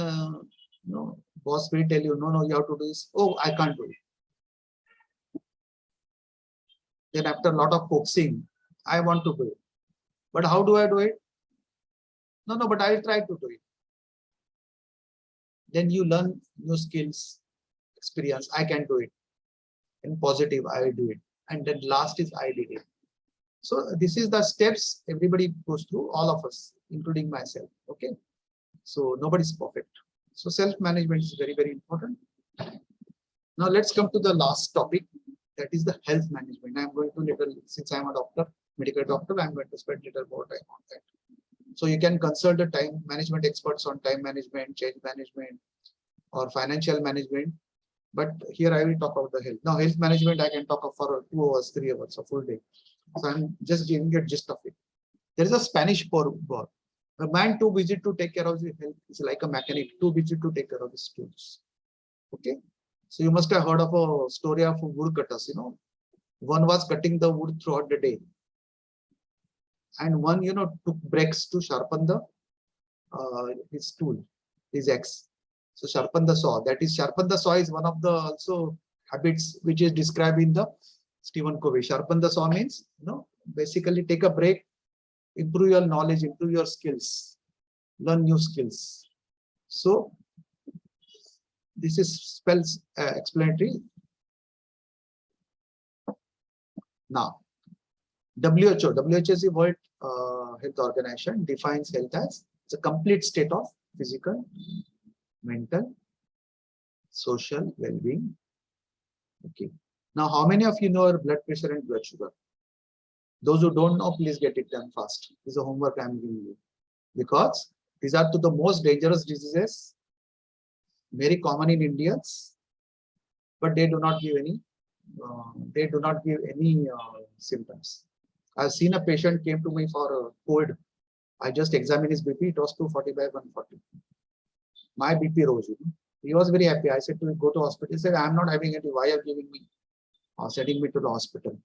boss will tell you, no, you have to do this. Oh, I can't do it. Then after a lot of coaxing, I want to do it. But how do I do it? No, but I will try to do it. Then you learn new skills, experience. I can do it. And positive, I will do it. And then last is I did it. So this is the steps everybody goes through, all of us, including myself. Okay. So nobody's perfect. So self-management is very important. Now let's come to the last topic. That is the health management. I'm going to since I'm a doctor, medical doctor, I'm going to spend a little more time on that. So you can consult the time management experts on time management, change management, or financial management. But here I will talk about the health. Now health management, I can talk of for 2 hours, 3 hours, a full day. So I'm just giving you a gist of it. There is a Spanish proverb. A man too busy to take care of his health is like a mechanic too busy to take care of his tools. Okay. So you must have heard of a story of woodcutters, One was cutting the wood throughout the day. And one, took breaks to sharpen his tool, his axe. So sharpen the saw. That is, sharpen the saw is one of the also habits which is described in the Stephen Covey. Sharpen the saw means, basically take a break, improve your knowledge, improve your skills, learn new skills. So this is spells explanatory. Now, WHO is the World Health Organization, defines health as it's a complete state of physical, mental, social well-being. Okay. Now, how many of you know our blood pressure and blood sugar? Those who don't know, please get it done fast. This is a homework I'm giving you, because these are the most dangerous diseases, very common in Indians, but they do not give any. Symptoms. I've seen a patient came to me for COVID. I just examined his BP. It was 240/140. My BP rose. He was very happy. I said to him, "Go to hospital." He said, "I'm not having any. Why are you giving me or sending me to the hospital?"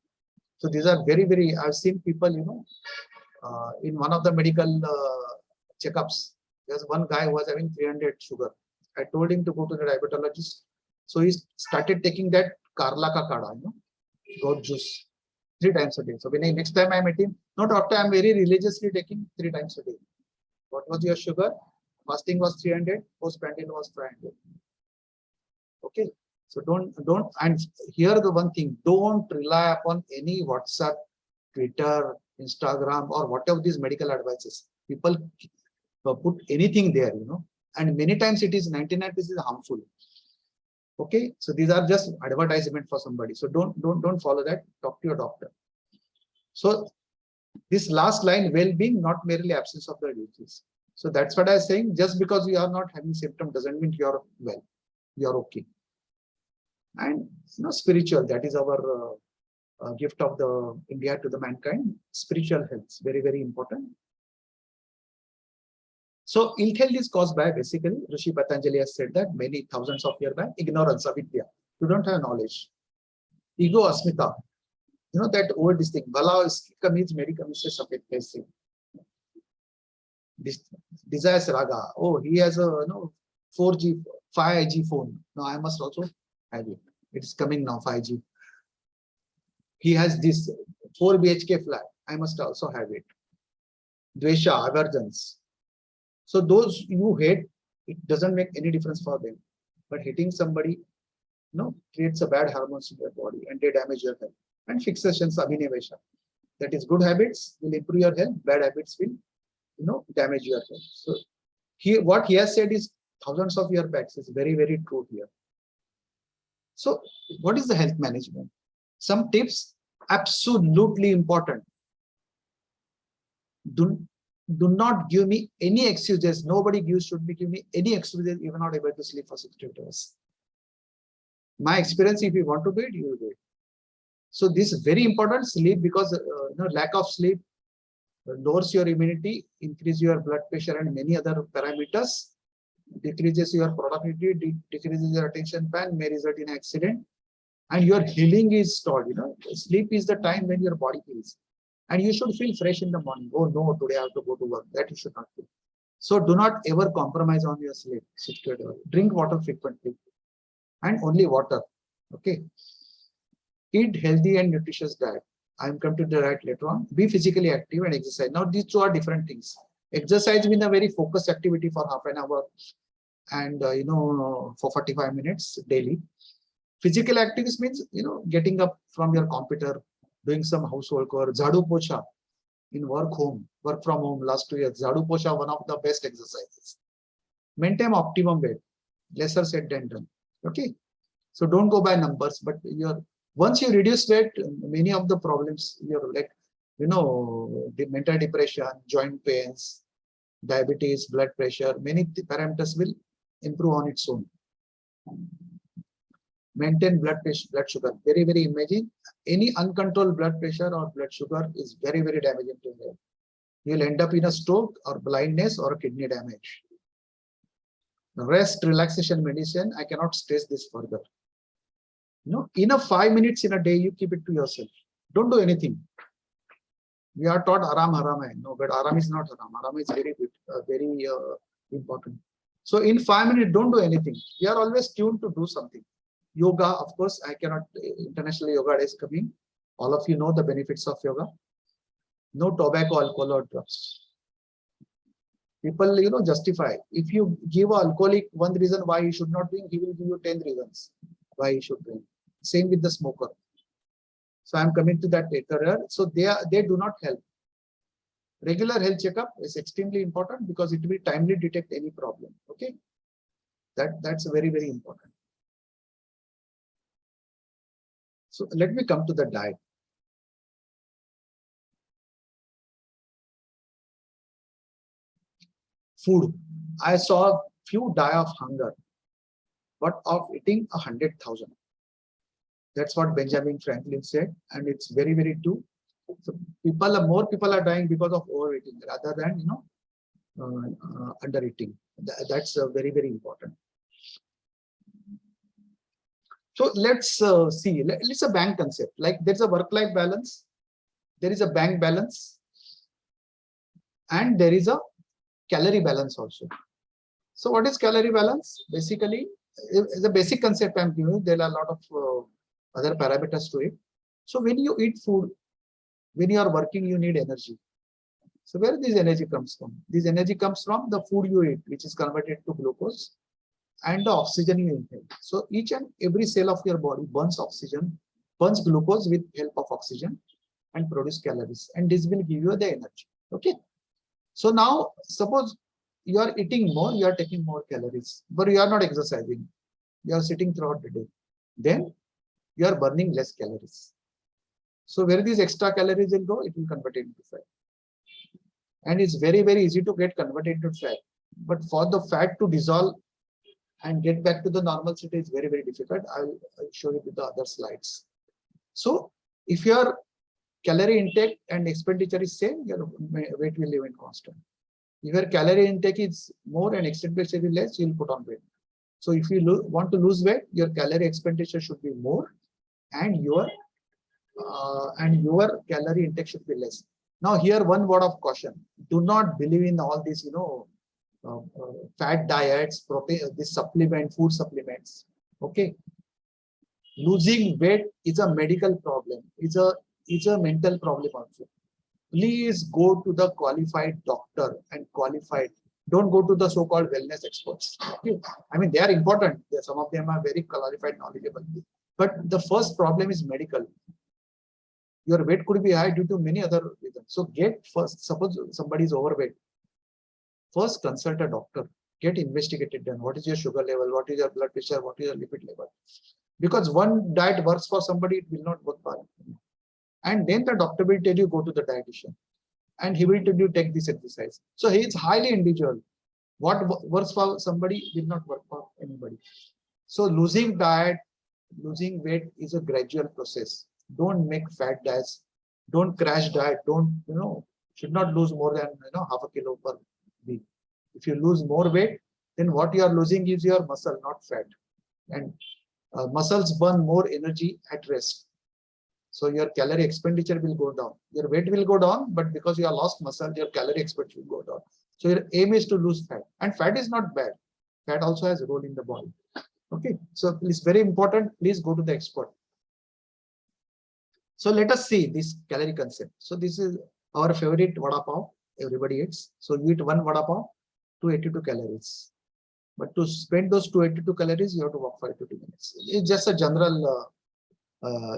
So these are very, very. I've seen people, in one of the medical checkups. There's one guy who was having 300 sugar. I told him to go to the diabetologist. So he started taking that Karla ka kada, goat juice, 3 times a day. So when next time I met him, no doctor, I'm very religiously taking 3 times a day. What was your sugar? Fasting was 300, post-pandemic was 500. Okay. So don't, and here the one thing, don't rely upon any WhatsApp, Twitter, Instagram, or whatever these medical advices. People put anything there, and many times it is 99% harmful. Okay, so these are just advertisement for somebody. So don't follow that. Talk to your doctor. So this last line, well-being, not merely absence of the disease. So that's what I'm saying. Just because you are not having symptom doesn't mean you're well. You're okay. And spiritual. That is our gift of the India to the mankind. Spiritual health, very, very important. So ill health is caused by, basically, Rishi Patanjali has said that many thousands of years back, ignorance, avidya. You don't have knowledge. Ego, asmita. That old this thing. Bala means medicam is a desires raga. Oh, he has a 4G, 5G phone. Now I must also have it. It is coming now, 5G. He has this 4 BHK flat. I must also have it. Dvesha, aversions. So those you hate, it doesn't make any difference for them. But hitting somebody, creates a bad hormones in your body and they damage your health. And fixations, abhinivesha. That is, good habits will improve your health. Bad habits will, damage your health. So what he has said is thousands of years back. Is very, very true here. So what is the health management? Some tips, absolutely important. Do not give me any excuses. Nobody should be giving me any excuses. You are not able to sleep for 68 hours. My experience, if you want to do it, you will do it. So this is very important. Sleep, because lack of sleep lowers your immunity, increase your blood pressure and many other parameters, decreases your productivity, decreases your attention span, may result in accident, and your healing is stalled. Sleep is the time when your body heals. And you should feel fresh in the morning. Oh no, today I have to go to work. That you should not do. So do not ever compromise on your sleep. Drink water frequently. And only water. Okay. Eat healthy and nutritious diet. I am come to the diet later on. Be physically active and exercise. Now these two are different things. Exercise means a very focused activity for half an hour and for 45 minutes daily. Physical activity means getting up from your computer, doing some housework or jhadu pocha in work from home last 2 years. Jhadu pocha, one of the best exercises. Maintain optimum weight, lesser said than done. Okay, so don't go by numbers, but once you reduce weight, many of the problems the mental depression, joint pains, diabetes, blood pressure, many parameters will improve on its own. Maintain blood sugar, very, very imagine. Any uncontrolled blood pressure or blood sugar is very, very damaging to health. You will end up in a stroke or blindness or kidney damage. Rest, relaxation, medicine. I cannot stress this further. Enough 5 minutes in a day, you keep it to yourself. Don't do anything. We are taught aram haram hai. No, but aram is not haram. Aram is very good, very important. So in 5 minutes, don't do anything. We are always tuned to do something. Yoga, of course, I cannot. International Yoga Day is coming. All of you know the benefits of yoga. No tobacco, alcohol, or drugs. People, justify. If you give an alcoholic one reason why he should not drink, he will give you 10 reasons why he should drink. Same with the smoker. So I'm coming to that later. So they do not help. Regular health checkup is extremely important because it will timely detect any problem. Okay, that's very, very important. So let me come to the diet. food. I saw few die of hunger, but of eating 100,000. That's what Benjamin Franklin said, and it's very, very true. So more people are dying because of overeating rather than under eating. That's very, very important. So let's see. It's a bank concept. Like there's a work-life balance, there is a bank balance, and there is a calorie balance also. So what is calorie balance? Basically, the basic concept I'm giving you. There are a lot of other parameters to it. So when you eat food, when you are working, you need energy. So where this energy comes from? This energy comes from the food you eat, which is converted to glucose, and the oxygen you inhale. So each and every cell of your body burns oxygen, burns glucose with help of oxygen, and produce calories. And this will give you the energy. Okay. So now suppose you are eating more, you are taking more calories, but you are not exercising. You are sitting throughout the day. Then you are burning less calories. So where these extra calories will go, it will convert it into fat. And it's very, very easy to get converted into fat. But for the fat to dissolve and get back to the normal state is very, very difficult. I'll show you with the other slides. So if your calorie intake and expenditure is same, your weight will remain constant. If your calorie intake is more and expenditure is less, you'll put on weight. So if you want to lose weight, your calorie expenditure should be more, and your calorie intake should be less. Now here one word of caution: do not believe in all these fat diets, protein, this food supplements. Okay, losing weight is a medical problem. It's a mental problem also. Please go to the qualified doctor and qualified. Don't go to the so-called wellness experts. Okay? I mean, they are important. Some of them are very qualified, knowledgeable. But the first problem is medical. Your weight could be high due to many other reasons. So get first, suppose somebody is overweight. First consult a doctor. Get investigated done. What is your sugar level? What is your blood pressure? What is your lipid level? Because one diet works for somebody, it will not work for you. And then the doctor will tell you go to the dietitian, and he will tell you take this exercise. So he is highly individual. What works for somebody will not work for anybody. So losing weight is a gradual process. Don't make fat diets. Don't crash diet. Don't should not lose more than half a kilo per week. If you lose more weight, then what you are losing is your muscle, not fat. And muscles burn more energy at rest. So your calorie expenditure will go down. Your weight will go down, but because you have lost muscle, your calorie expenditure will go down. So your aim is to lose fat. And fat is not bad. Fat also has a role in the body. Okay. So it's very important. Please go to the expert. So let us see this calorie concept. So this is our favorite vada pav. Everybody eats. So you eat one vada pav, 282 calories. But to spend those 282 calories, you have to walk for 22 minutes. It's just a general,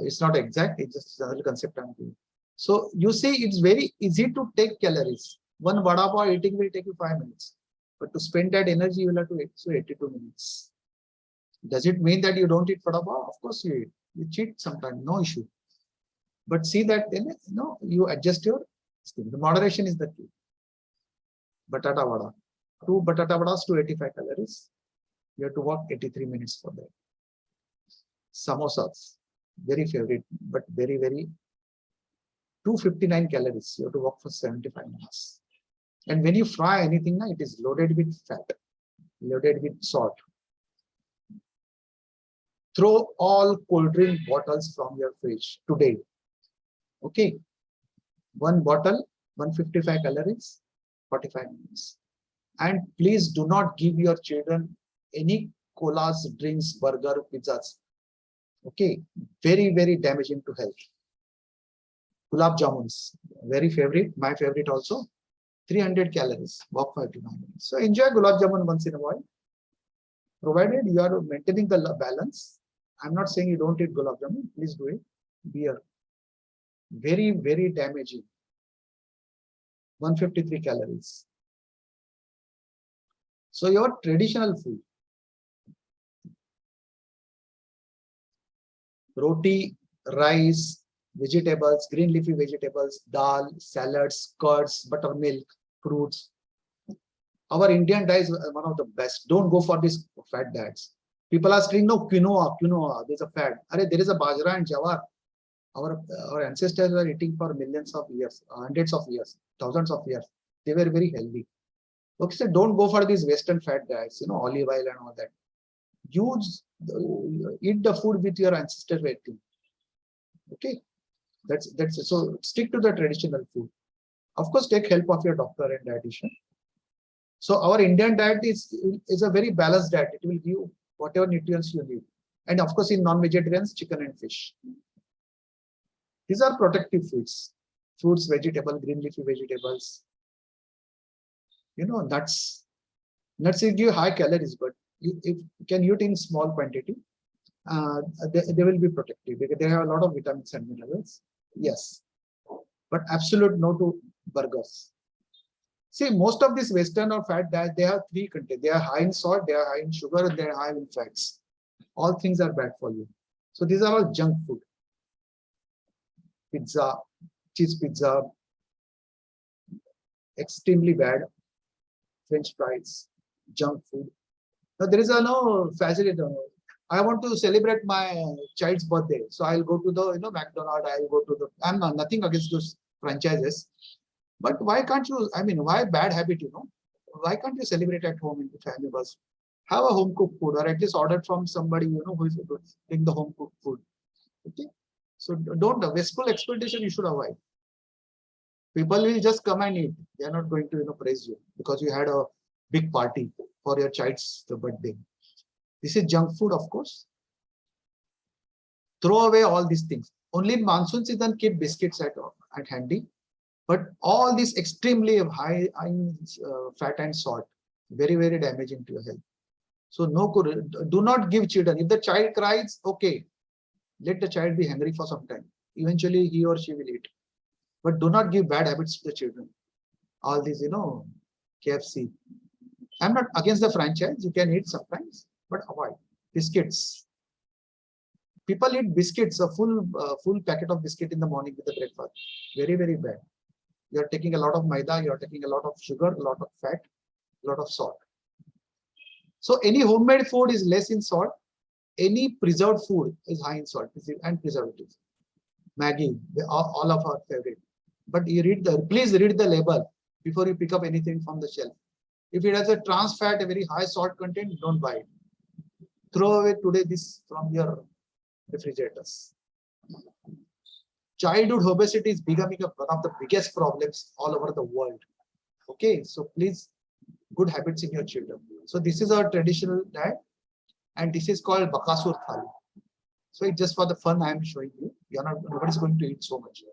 it's not exact, it's just a general concept I'm giving. So you see, it's very easy to take calories. One vada pav eating will take you 5 minutes. But to spend that energy, you will have to eat 82 minutes. Does it mean that you don't eat vada pav? Of course you eat. You cheat sometimes, no issue. But see that then you adjust your skin. The moderation is the key. Batata vada. 2 batata vadas, 285 calories. You have to walk 83 minutes for that. Samosas, very favorite, but very, very 259 calories. You have to walk for 75 minutes. And when you fry anything, it is loaded with fat, loaded with salt. Throw all cold drink bottles from your fridge today. Okay. One bottle, 155 calories, 45 minutes. And please do not give your children any colas, drinks, burger, pizzas. Okay. Very, very damaging to health. Gulab jamuns, very favorite, my favorite also. 300 calories, walk for 59 minutes. So enjoy gulab jamun once in a while, provided you are maintaining the balance. I'm not saying you don't eat gulab jamun, please do it. Beer, very, very damaging. 153 calories. So your traditional food, roti, rice, vegetables, green leafy vegetables, dal, salads, curds, buttermilk, fruits, Our Indian diet is one of the best. Don't go for these fat diets. People are saying, no, quinoa, there's a fat. There is a bajra and jawar. Our ancestors were eating for millions of years, hundreds of years, thousands of years. They were very healthy. Okay, so don't go for these Western fat diets, olive oil and all that. Eat the food with your ancestors were eating. Okay, that's it. So stick to the traditional food. Of course, take help of your doctor and dietitian. So our Indian diet is a very balanced diet. It will give you whatever nutrients you need. And of course, in non-vegetarians, chicken and fish. These are protective foods. Fruits, vegetables, green leafy vegetables. Nuts. Nuts will give high calories, but if you can eat in small quantity, they will be protective because they have a lot of vitamins and minerals. Yes, but absolute no to burgers. See, most of these Western or fat diets, they have three content. They are high in salt, they are high in sugar, and they are high in fats. All things are bad for you. So these are all junk food. Pizza, cheese pizza, extremely bad. French fries, junk food. Now there is no facility. I want to celebrate my child's birthday, so I'll go to the McDonald's. I'll go to the. I'm nothing against those franchises, but why can't you? I mean, why bad habit? Why can't you celebrate at home in the family? Bus? Have a home cooked food, or at least order from somebody who is doing the home cooked food. Okay, so don't wasteful exploitation. You should avoid. People will just come and eat. They are not going to praise you because you had a big party for your child's birthday. This is junk food, of course. Throw away all these things. Only in monsoon season keep biscuits at handy. But all this extremely high in fat and salt, very, very damaging to your health. So do not give children. If the child cries, okay, let the child be hungry for some time. Eventually he or she will eat. But do not give bad habits to the children. All these, KFC. I'm not against the franchise. You can eat sometimes, but avoid biscuits. People eat biscuits, a full packet of biscuit in the morning with the breakfast. Very, very bad. You are taking a lot of maida. You are taking a lot of sugar, a lot of fat, a lot of salt. So any homemade food is less in salt. Any preserved food is high in salt and preservatives. Maggi, all of our favorite. But please read the label before you pick up anything from the shelf. If it has a trans fat, a very high salt content, don't buy it. Throw away today this from your refrigerators. Childhood obesity is becoming one of the biggest problems all over the world. Okay, so please, good habits in your children. So this is our traditional diet, and this is called Bakasur Thali. So it's just for the fun I am showing you. Nobody's going to eat so much.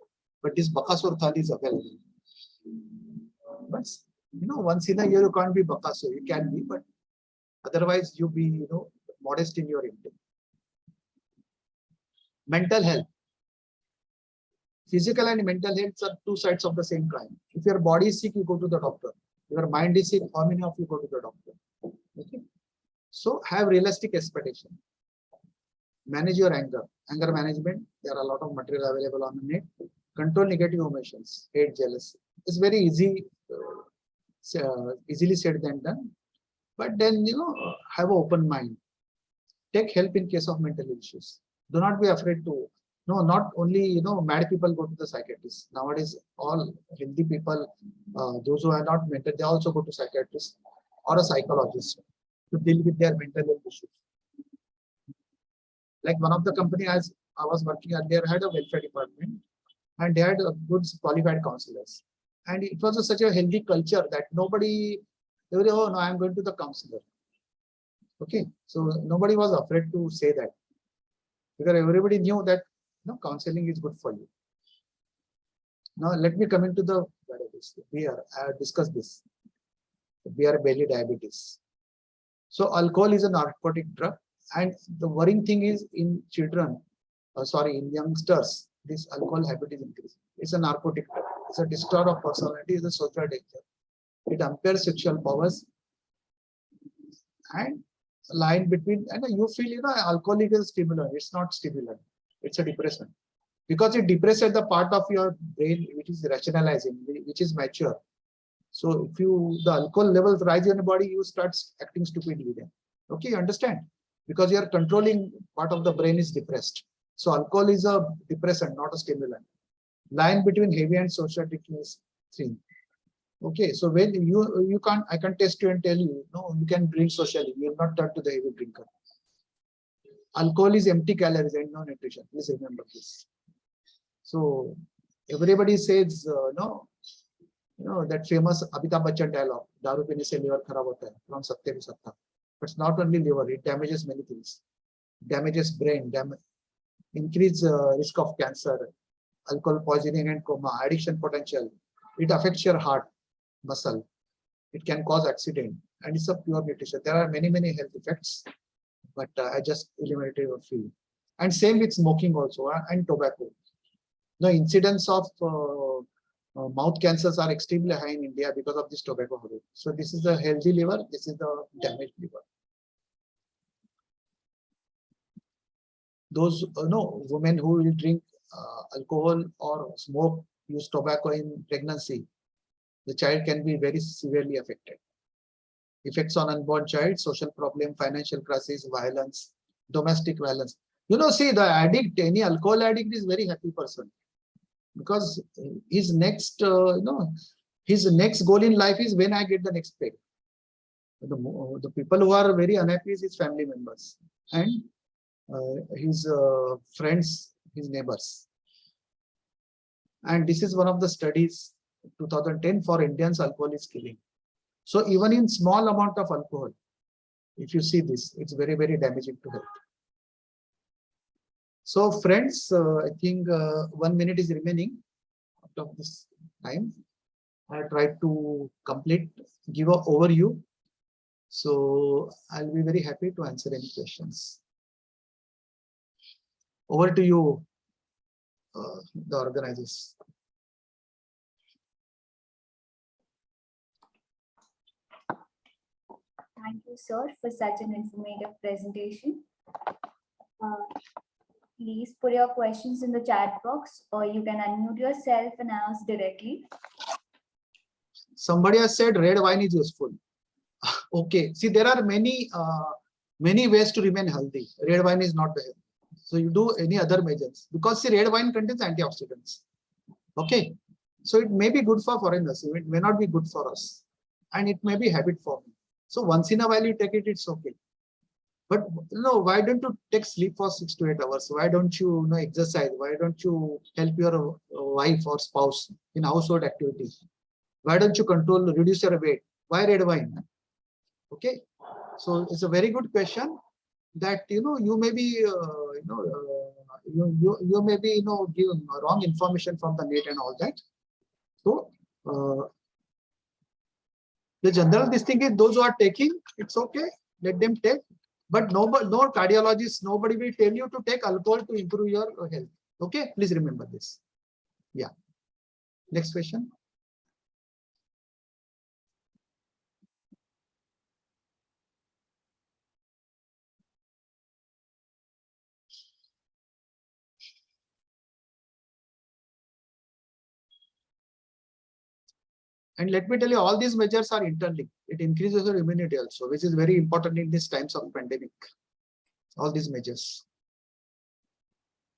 But this Bakasur Thali is available. But once in a year you can't be Bakasur. You can be, but otherwise you be modest in your intake. Mental health. Physical and mental health are two sides of the same coin. If your body is sick, you go to the doctor. If your mind is sick, how many of you go to the doctor? Okay. So have realistic expectation. Manage your anger. Anger management. There are a lot of material available on the net. Control negative emotions. Hate, jealousy. It's very easily said than done. But then have an open mind. Take help in case of mental issues. Do not be afraid to. No, not only mad people go to the psychiatrist. Nowadays, all healthy people, those who are not mental, they also go to psychiatrist or a psychologist to deal with their mental health issues. Like one of the company as I was working at, they had a welfare department, and they had good qualified counselors. And it was such a healthy culture that nobody, they were, oh no, I'm going to the counselor. Okay, so nobody was afraid to say that because everybody knew that counseling is good for you. Now let me come into the beer. I have discussed this. Beer belly diabetes. So alcohol is a narcotic drug, and the worrying thing is in children, in youngsters, this alcohol habit is increasing. It's a narcotic drug. It's a destroyer of personality. It's a social danger. It impairs sexual powers and line between, and you feel alcoholic is a stimulant. It's not stimulant. It's a depressant because it depresses the part of your brain which is rationalizing, which is mature. So if the alcohol levels rise in your body, you start acting stupidly then. Okay, you understand? Because your controlling part of the brain is depressed. So alcohol is a depressant, not a stimulant. Line between heavy and societic is thin. Okay, so when you can't, I can test you and tell you, no, you can drink socially. You will not turn to the heavy drinker. Alcohol is empty calories and no nutrition. Please remember this. So everybody says no. That famous Amitabh Bachchan dialogue, "Daru pine se liver kharab hota hai," from Satya Ki Satta. But it's not only liver; it damages many things. Damages brain, increase risk of cancer, alcohol poisoning and coma, addiction potential. It affects your heart, muscle. It can cause accident, and it's a pure nutrition. There are many health effects, but I just eliminated a few. And same with smoking also and tobacco. The incidence of mouth cancers are extremely high in India because of this tobacco habit. So this is the healthy liver. This is the damaged liver. Those women who will drink alcohol or smoke, use tobacco in pregnancy, the child can be very severely affected. Effects on unborn child, social problem, financial crisis, violence, domestic violence. See, the addict, any alcohol addict is very happy person, because his next, his next goal in life is when I get the next pay. The people who are very unhappy is his family members and his friends, his neighbors. And this is one of the studies, 2010, for Indians, alcohol is killing. So even in small amount of alcohol, if you see this, it's very damaging to health. So friends, I think 1 minute is remaining out of this time. I tried to give an overview. So I'll be very happy to answer any questions. Over to you, the organizers. Thank you, sir, for such an informative presentation. Please put your questions in the chat box, or you can unmute yourself and ask directly. Somebody has said red wine is useful. Okay, see, there are many ways to remain healthy. Red wine is not the health. So you do any other measures, because see, red wine contains antioxidants. Okay, so it may be good for foreigners, it may not be good for us, and it may be habit forming. So once in a while you take it, it's okay. But why don't you take sleep for 6 to 8 hours? Why don't you, exercise? Why don't you help your wife or spouse in household activities? Why don't you reduce your weight? Why red wine? Okay, so it's a very good question. That you may be you may be given wrong information from the net and all that. So the general this thing is, those who are taking, it's okay, let them take. But no cardiologist, nobody will tell you to take alcohol to improve your health. Okay, please remember this. Yeah. Next question. And let me tell you, all these measures are interlinked. It increases your immunity also, which is very important in these times of pandemic. All these measures.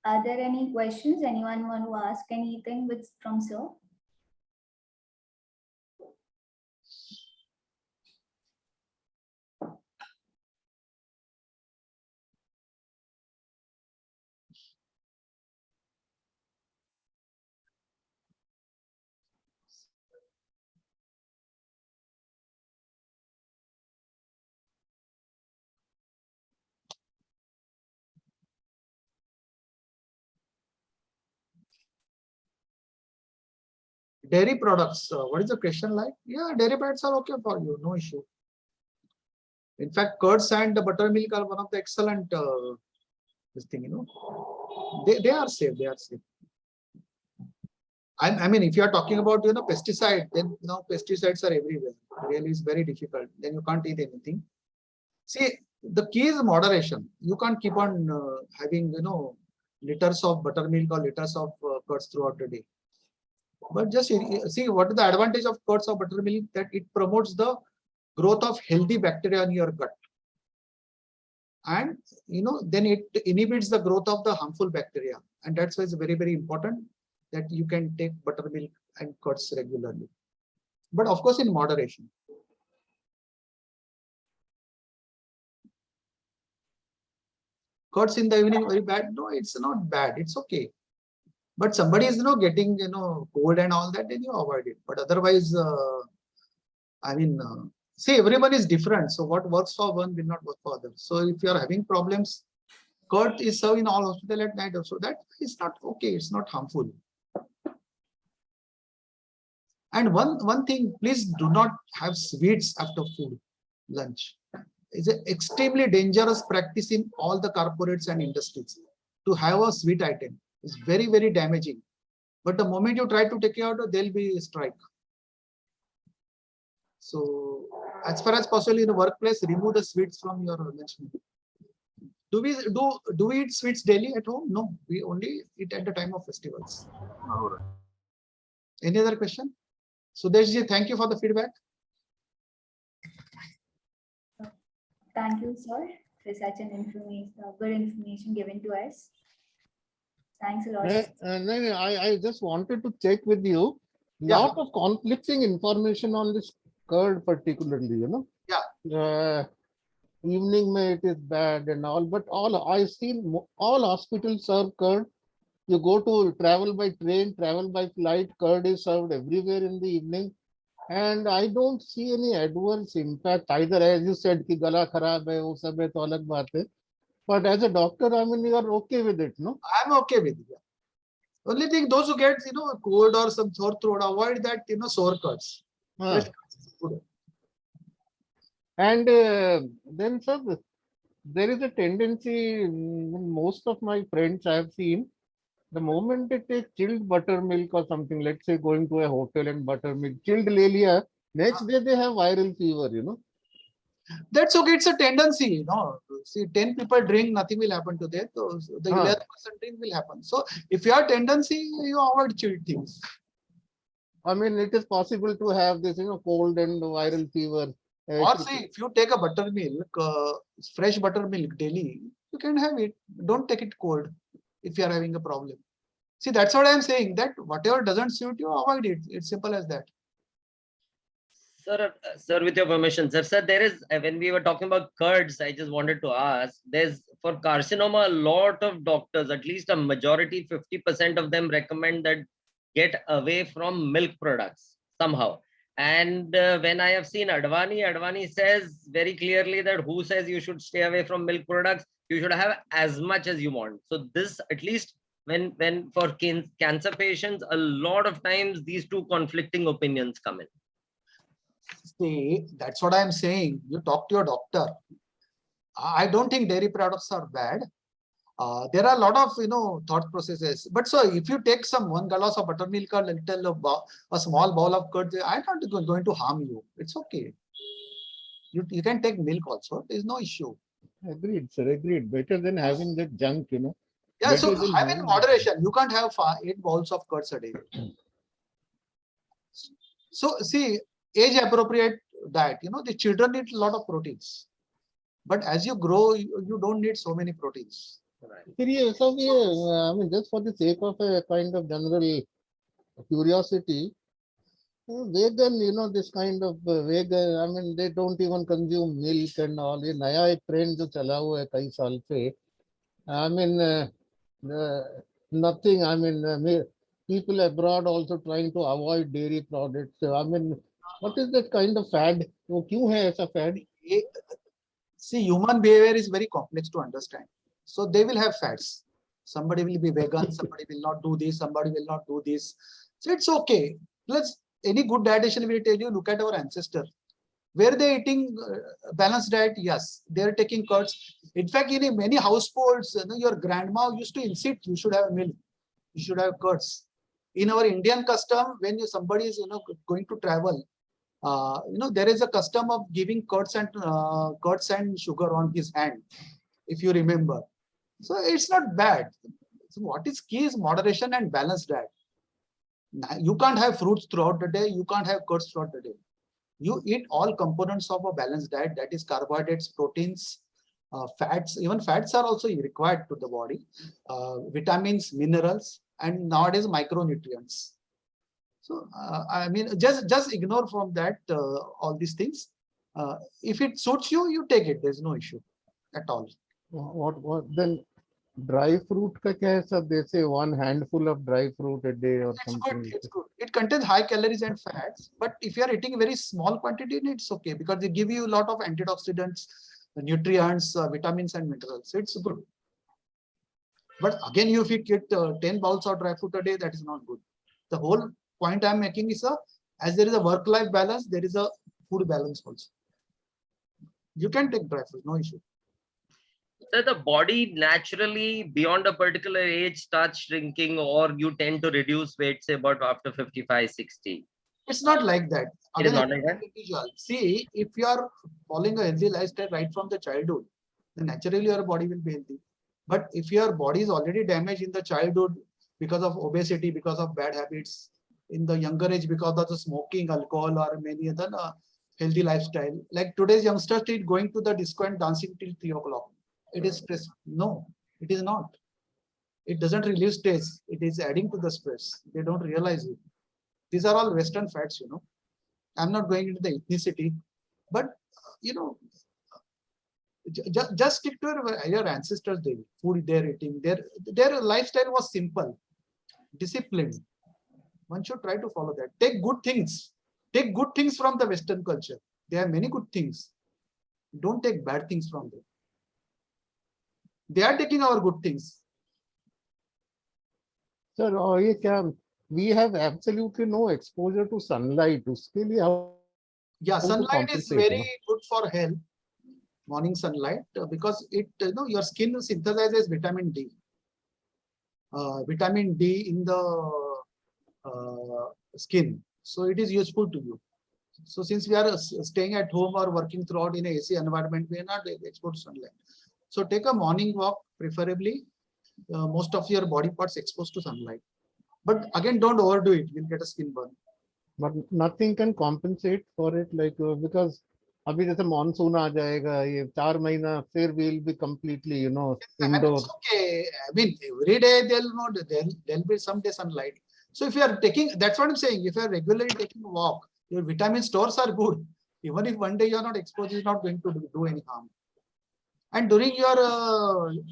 Are there any questions? Anyone want to ask anything from sir? Dairy products, what is the question like? Yeah, dairy products are okay for you, no issue. In fact, curds and buttermilk are one of the excellent this thing, they are safe. They are safe. I mean, if you are talking about pesticide, then now pesticides are everywhere. Really, is very difficult. Then you can't eat anything. See, the key is moderation. You can't keep on having liters of buttermilk or liters of curds throughout the day. But just see what is the advantage of curds or buttermilk, that it promotes the growth of healthy bacteria in your gut. And then it inhibits the growth of the harmful bacteria. And that's why it's very, very important that you can take buttermilk and curds regularly. But of course, in moderation. Curds in the evening very bad? No, it's not bad. It's okay. But somebody is getting cold and all that, then you avoid it. But otherwise, see, everyone is different. So what works for one will not work for others. So if you are having problems, curd is served in all hospital at night also. That is not okay. It's not harmful. And one thing, please do not have sweets after food, lunch. It's an extremely dangerous practice in all the corporates and industries to have a sweet item. It's very, very damaging. But the moment you try to take it out, there'll be a strike. So as far as possible in the workplace, remove the sweets from your lunch menu. Do we eat sweets daily at home? No, we only eat at the time of festivals. Any other question? Sudeshji, thank you for the feedback. Thank you, sir, for such an good information given to us. Thanks a lot. No, I just wanted to check with you. Yeah. Lot of conflicting information on this curd particularly, Yeah. Evening it is bad and all, but I've seen all hospitals serve curd. You go to travel by train, travel by flight, curd is served everywhere in the evening. And I don't see any adverse impact either, as you said, ki gala kharab hai, wo sab hai, to alag baat hai. But as a doctor, you are okay with it, no? I'm okay with it. Only thing, those who get cold or some sore throat, avoid that sour curds. Ah. Fresh curds is good. And then, sir, there is a tendency in most of my friends I have seen, the moment they take chilled buttermilk or something, let's say going to a hotel and buttermilk, chilled le liya, next day they have viral fever, That's okay. It's a tendency, See, 10 people drink, nothing will happen to them. So the 11th person drink will happen. So if you have tendency, you avoid chilled things. I mean, it is possible to have this, cold and viral fever. Or see, if you take a buttermilk, fresh buttermilk daily, you can have it. Don't take it cold if you are having a problem. See, that's what I'm saying, that whatever doesn't suit you, avoid it. It's simple as that. Sir, with your permission, sir, there is, when we were talking about curds, I just wanted to ask, there's for carcinoma, a lot of doctors, at least a majority, 50% of them recommend that get away from milk products somehow. And when I have seen Advani says very clearly that who says you should stay away from milk products, you should have as much as you want. So this, at least when for cancer patients, a lot of times these two conflicting opinions come in. See, that's what I'm saying. You talk to your doctor. I don't think dairy products are bad. There are a lot of thought processes. But so if you take some 1 glass of buttermilk or a small bowl of curd, I'm not going to harm you. It's okay. You can take milk also. There's no issue. Agreed, sir. Agreed. Better than having that junk, Yeah. Better So than I'm in moderation. You can't have 8 bowls of curds a day. So see, age appropriate diet. The children need a lot of proteins. But as you grow, you don't need so many proteins. Right. So I mean, just for the sake of a kind of general curiosity, vegan, this kind of vegan, I mean, they don't even consume milk and all. ये नया एक trend जो चला हुआ है कई साल से, I mean, nothing. I mean, people abroad also trying to avoid dairy products. I mean, what is that kind of fad? वो क्यों है ऐसा fad? See, human behavior is very complex to understand. So they will have fads. Somebody will be vegan, somebody will not do this, somebody will not do this. So it's okay. Any good dietitian will tell you, look at our ancestors. Were they eating balanced diet? Yes, they are taking curds. In fact, in many households, your grandma used to insist you should have milk, you should have curds. In our Indian custom, when somebody is going to travel, there is a custom of giving curds and sugar on his hand, if you remember. So it's not bad. So what is key is moderation and balanced diet. You can't have fruits throughout the day. You can't have curds throughout the day. You eat all components of a balanced diet, that is carbohydrates, proteins, fats. Even fats are also required to the body, vitamins, minerals, and nowadays micronutrients. So I mean, just ignore from that all these things. If it suits you, you take it. There's no issue at all. What then? Dry fruit ka kya hai, sir? They say 1 handful of dry fruit a day or It's something. good. It's good. It contains high calories and fats, but if you are eating a very small quantity, it's okay because they give you a lot of antioxidants, nutrients, vitamins, and minerals. So it's good. But again, if you get 10 bowls of dry fruit a day, that is not good. The whole point I'm making is as there is a work-life balance, there is a food balance also. You can take dry fruit, no issue. So the body naturally beyond a particular age starts shrinking, or you tend to reduce weight, say about after 55, 60. It's not like that. It is Again, not like that? individual. See, if you are following a healthy lifestyle right from the childhood, then naturally your body will be healthy. But if your body is already damaged in the childhood because of obesity, because of bad habits, in the younger age because of the smoking, alcohol, or many other healthy lifestyle, like today's youngsters still going to the disco and dancing till 3 o'clock. It is stress. No, it is not. It doesn't relieve stress. It is adding to the stress. They don't realize it. These are all Western facts, you know. I'm not going into the ethnicity, but you know, just stick to your ancestors' daily food they're eating. Their lifestyle was simple, disciplined. One should try to follow that. Take good things. Take good things from the Western culture. There are many good things. Don't take bad things from them. They are taking our good things. Sir, ye kya, we have absolutely no exposure to sunlight. Uske liye how Yeah, to sunlight is compensate, very no? good for health. Morning sunlight because it your skin synthesizes vitamin D. Vitamin D in the skin, so it is useful to you. So since we are staying at home or working throughout in a AC environment, we are not exposed to sunlight. So take a morning walk, preferably. Most of your body parts exposed to sunlight. But again, don't overdo it. You'll get a skin burn. But nothing can compensate for it, like because अभी जैसे monsoon आ जाएगा, ये 4 महीना फिर we'll be completely, you know, And indoor. it's okay. I mean, every day there'll be some day sunlight. So if you are taking, that's what I'm saying. If you are regularly taking a walk, your vitamin stores are good. Even if one day you are not exposed, it's not going to do any harm. And during your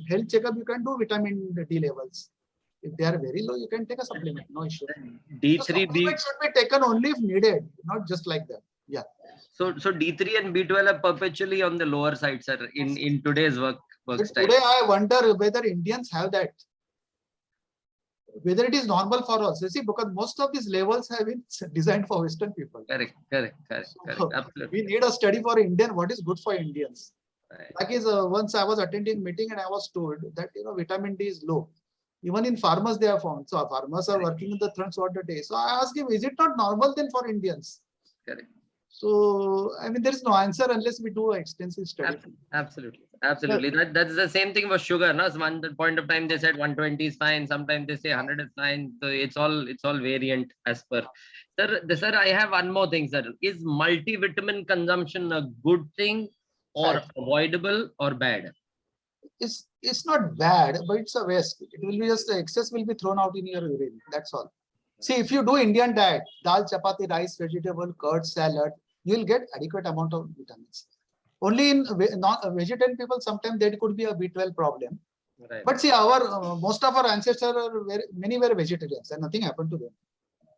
health checkup, you can do vitamin D levels. If they are very low, you can take a supplement. No issue. D3, So supplement should be taken only if needed, not just like that. Yeah. So D3 and B12 are perpetually on the lower side, sir, in today's work style. Today, I wonder whether Indians have that. Whether it is normal for us. You see, because most of these levels have been designed for Western people. Correct. So, Absolutely. we need a study for Indian, what is good for Indians. Right. Like once I was attending meeting and I was told that vitamin D is low. Even in farmers they are found. So farmers are working in the front throughout the day. So I asked him, is it not normal then for Indians? Correct. So I mean there is no answer unless we do an extensive study. Absolutely. That's the same thing for sugar. No? So one point of time they said 120 is fine. Sometimes they say 100 is fine. So it's all variant as per. Sir, I have one more thing, sir. Is multivitamin consumption a good thing or avoidable or bad? It's not bad, but it's a waste. It will be just the excess will be thrown out in your urine. That's all. See, if you do Indian diet, dal, chapati, rice, vegetable, curd, salad, you will get adequate amount of vitamins. Only in vegetarian people, sometimes there could be a B12 problem. Right. But see, most of our ancestors many were vegetarians and nothing happened to them.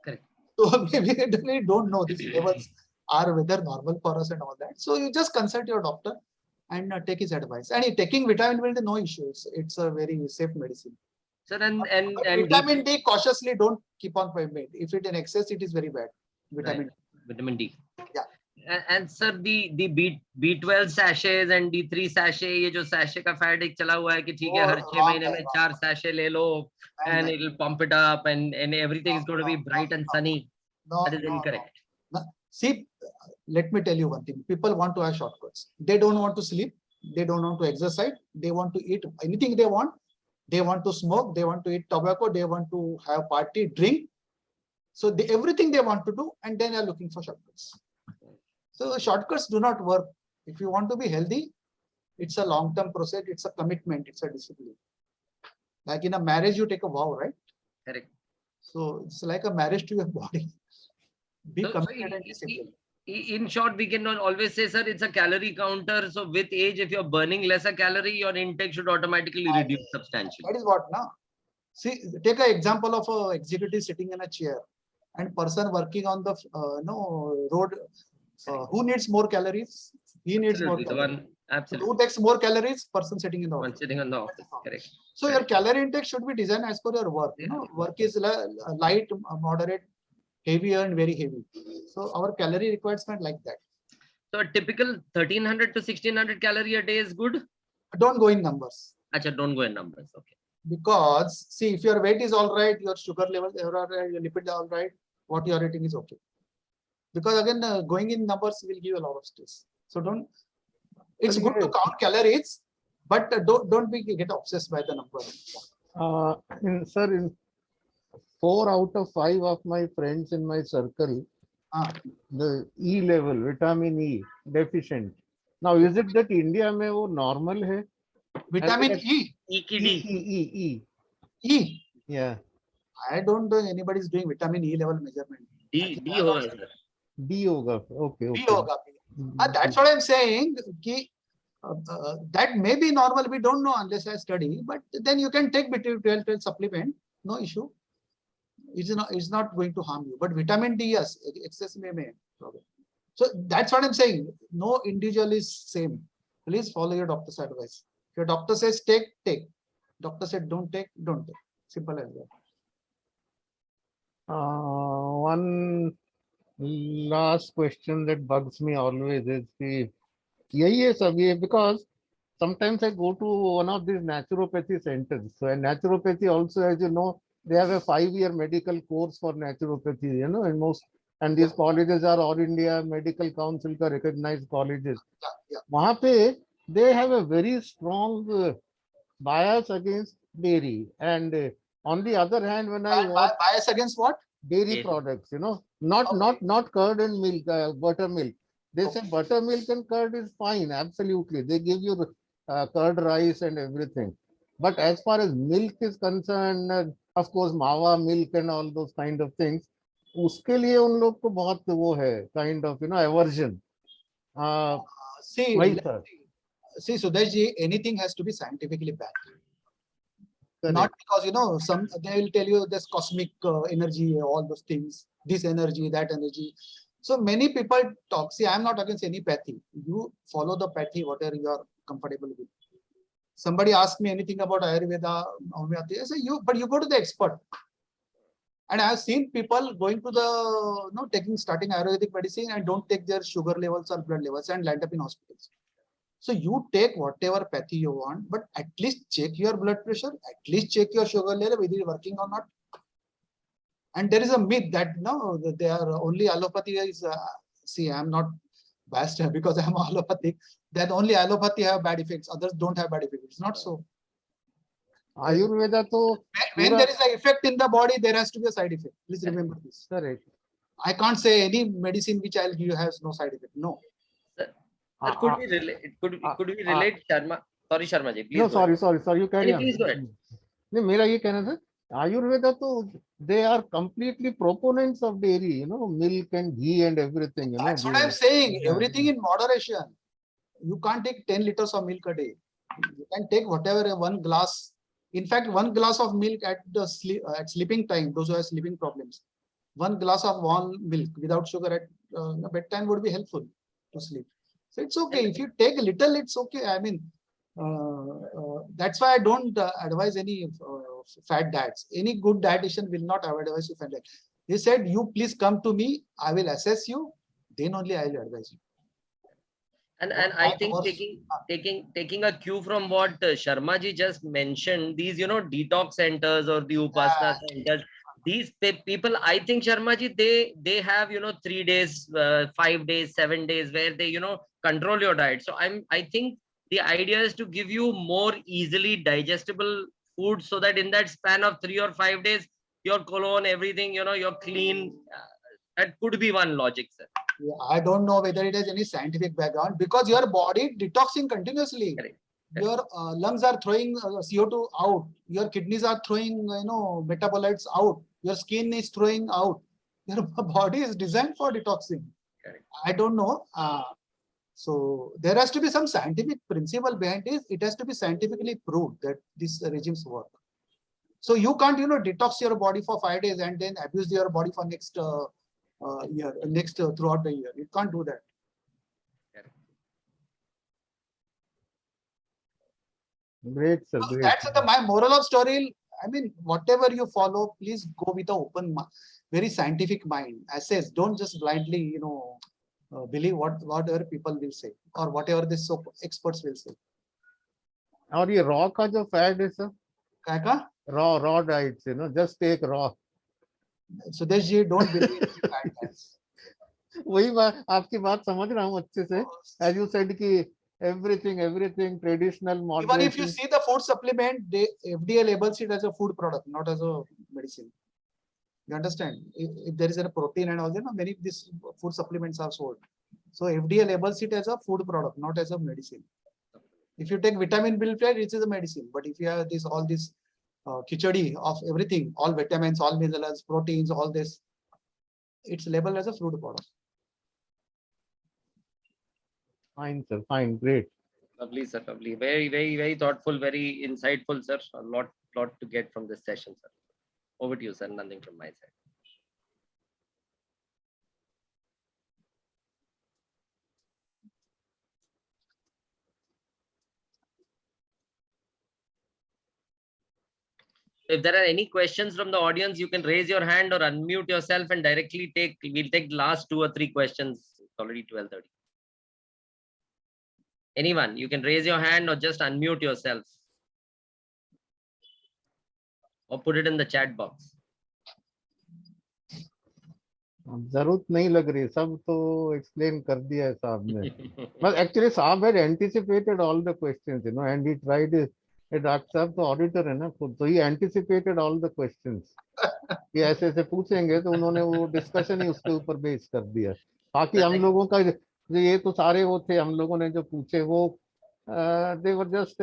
Correct. So we really don't know these levels are whether normal for us and all that. So you just consult your doctor and take his advice. And taking vitamin D, no issues. It's a very safe medicine. Sir, But vitamin D, cautiously don't keep on payment. If it in excess, it is very bad. Vitamin D. Yeah. And sir, the B12 sachets and D3 sachet, ये जो sachet का fad एक चला हुआ है कि ठीक है हर 6 महीने में 4 sachet ले लो and it'll pump it up and everything is going to be bright and sunny. That is incorrect. No. See, let me tell you one thing. People want to have shortcuts. They don't want to sleep. They don't want to exercise. They want to eat anything they want. They want to smoke. They want to eat tobacco. They want to have party, drink. So everything they want to do, and then they are looking for shortcuts. So shortcuts do not work. If you want to be healthy, it's a long-term process. It's a commitment. It's a discipline. Like in a marriage, you take a vow, right? Correct. So it's like a marriage to your body. Be So committed and disciplined. in short, we can always say, sir, it's a calorie counter. So with age, if you're burning lesser calorie, your intake should automatically reduce substantially. That is what now. See, take an example of a executive sitting in a chair and person working on the road. Who needs more calories? He needs more Absolutely. The calories. one, absolutely. Who takes more calories? Person sitting in the One office. sitting on the office. Correct. So your calorie intake should be designed as per your work. Work is light, moderate, heavy, and very heavy. So our calorie requirement like that. So a typical 1300 to 1600 calorie a day is good. Don't go in numbers. Acha, don't go in numbers. Okay. Because see, if your weight is all right, your sugar levels are all right, your lipids are all right, what you are eating is okay. Because again, going in numbers will give you a lot of stress. So don't. It's good to count calories, but don't get obsessed by the number. Sir, in 4 out of 5 of my friends in my circle, the E level, vitamin E deficient. Now, is it that India mein wo normal hai? Vitamin E. E. Yeah. I don't know anybody is doing vitamin E level measurement. D hoga, sir. D hoga. Okay. D hoga. That's what I'm saying. That may be normal. We don't know unless I study. But then you can take between 12 supplement. No issue. It's not going to harm you. But vitamin D, yes, excess may problem. So that's what I'm saying. No individual is same. Please follow your doctor's advice. If your doctor says take, take. Doctor said don't take, don't take. Simple as that. One last question that bugs me always is because sometimes I go to one of these naturopathy centers. So in naturopathy also, as you know, they have a 5-year medical course for naturopathy, in most, and these colleges are All India Medical Council ka recognized colleges. Wahan pe, they have a very strong bias against dairy. And on the other hand, when I watch bias against what? Dairy products, not curd and milk, buttermilk. They say buttermilk and curd is fine, absolutely. They give you curd rice and everything. But as far as milk is concerned, of course, mawa milk and all those kind of things, uske liye un log ko bahut wo hai, kind of, aversion. See, Sudesh, anything has to be scientifically backed. Not because, they will tell you this cosmic energy, all those things, this energy, that energy. So many people talk. See, I'm not against any pathy. You follow the pathy, whatever you are comfortable with. Somebody asked me anything about Ayurveda, homeopathy. I say, but you go to the expert. And I have seen people going to the, starting Ayurvedic medicine and don't take their sugar levels or blood levels and land up in hospitals. So you take whatever pathy you want, but at least check your blood pressure, at least check your sugar level, whether it's working or not. And there is a myth that they are only allopathy is, see, I'm not biased because I'm allopathic, that only allopathy have bad effects, others don't have bad effects. It's not so. Ayurveda to when there is an effect in the body, there has to be a side effect. Please remember this. Correct. I can't say any medicine which I'll give you has no side effect. No. Sir, could we relate Sharma? Sorry, Sharma ji. Please. No, sorry. You carry on. Please go ahead. No, mera ye kehna tha. Ayurveda to they are completely proponents of dairy, milk and ghee and everything. That's what I'm saying. Everything in moderation. You can't take 10 liters of milk a day. You can take whatever, 1 glass. In fact, 1 glass of milk at the sleeping time, those who have sleeping problems. 1 glass of warm milk without sugar at bedtime would be helpful to sleep. So it's okay. If you take a little, it's okay. I mean, that's why I don't advise any fat diets. Any good dietitian will not advise you fat diet. He said, you please come to me. I will assess you. Then only I will advise you. And I think taking a cue from what Sharma ji just mentioned, these detox centers or the Upasana centers, these people, I think Sharma ji, they have 3 days, 5 days, 7 days where they control your diet. So I think the idea is to give you more easily digestible food so that in that span of 3 or 5 days your colon, everything, you're clean. That could be one logic, sir. Yeah, I don't know whether it has any scientific background because your body detoxing continuously. Correct. Your lungs are throwing CO2 out. Your kidneys are throwing, metabolites out. Your skin is throwing out. Your body is designed for detoxing. Correct. I don't know. So there has to be some scientific principle behind it. It has to be scientifically proved that these regimes work. So you can't, detox your body for 5 days and then abuse your body for next year, throughout the year. You can't do that. Great, sir. So Great. that's my moral of story. I mean, whatever you follow, please go with an open, very scientific mind. Assess. Don't just blindly, believe whatever people will say or whatever the experts will say. और ये raw का जो fat है sir, क्या का? raw diets, just take raw. Sudesh ji, don't believe in fat diets. वही बात, आपकी बात समझ रहा हूँ अच्छे से. As you said कि everything traditional moderation. Even if you see the food supplement, FDA labels it as a food product, not as a medicine. You understand? If there is a protein and all that, many of these food supplements are sold. So FDA labels it as a food product, not as a medicine. If you take vitamin B12, it is a medicine. But if you have all this khichdi of everything, all vitamins, all minerals, proteins, all this, it's labeled as a food product. Fine, sir. Fine. Great. Lovely, sir. Lovely. Very, very, very thoughtful, very insightful, sir. A lot to get from this session, sir. Over to you, sir. Nothing from my side. If there are any questions from the audience, you can raise your hand or unmute yourself and directly we'll take the last 2 or 3 questions. It's already 12:30. Anyone, you can raise your hand or just unmute yourself. Or put it in the chat box. जरूरत नहीं लग रही, सब तो explain कर दिया है साहब ने. But actually साहब had anticipated all the questions, and he tried it. Doctor साहब तो ऑडिटर है ना खुद, तो ही anticipated all the questions. ये ऐसे पूछेंगे तो उन्होंने वो डिस्कशन ही उसके ऊपर बेस कर दिया. बाकी हम लोगों का ये तो सारे वो थे, हम लोगों ने जो पूछे वो they were just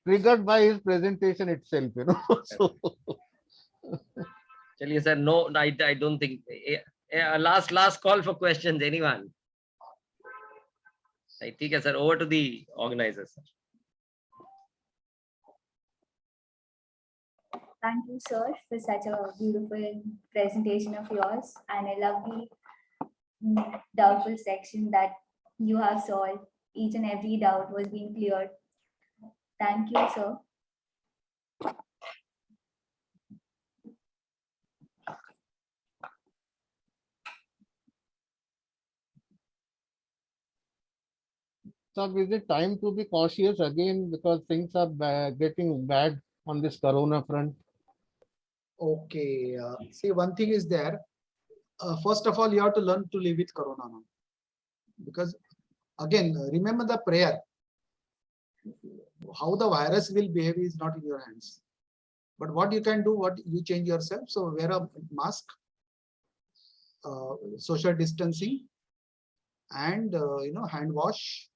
triggered by his presentation itself, So Chaliye, sir. No, I don't think. Last call for questions. Anyone? I think, sir. Over to the organizers, sir. Thank you, sir, for such a beautiful presentation of yours and a lovely doubtful section that you have solved. Each and every doubt was being cleared. Thank you, sir. So is it time to be cautious again because things are getting bad on this corona front? Okay. See, one thing is there. First of all, you have to learn to live with corona now. Because again, remember the prayer. How the virus will behave is not in your hands. But what you can do, what you change yourself. So wear a mask, social distancing, and hand wash.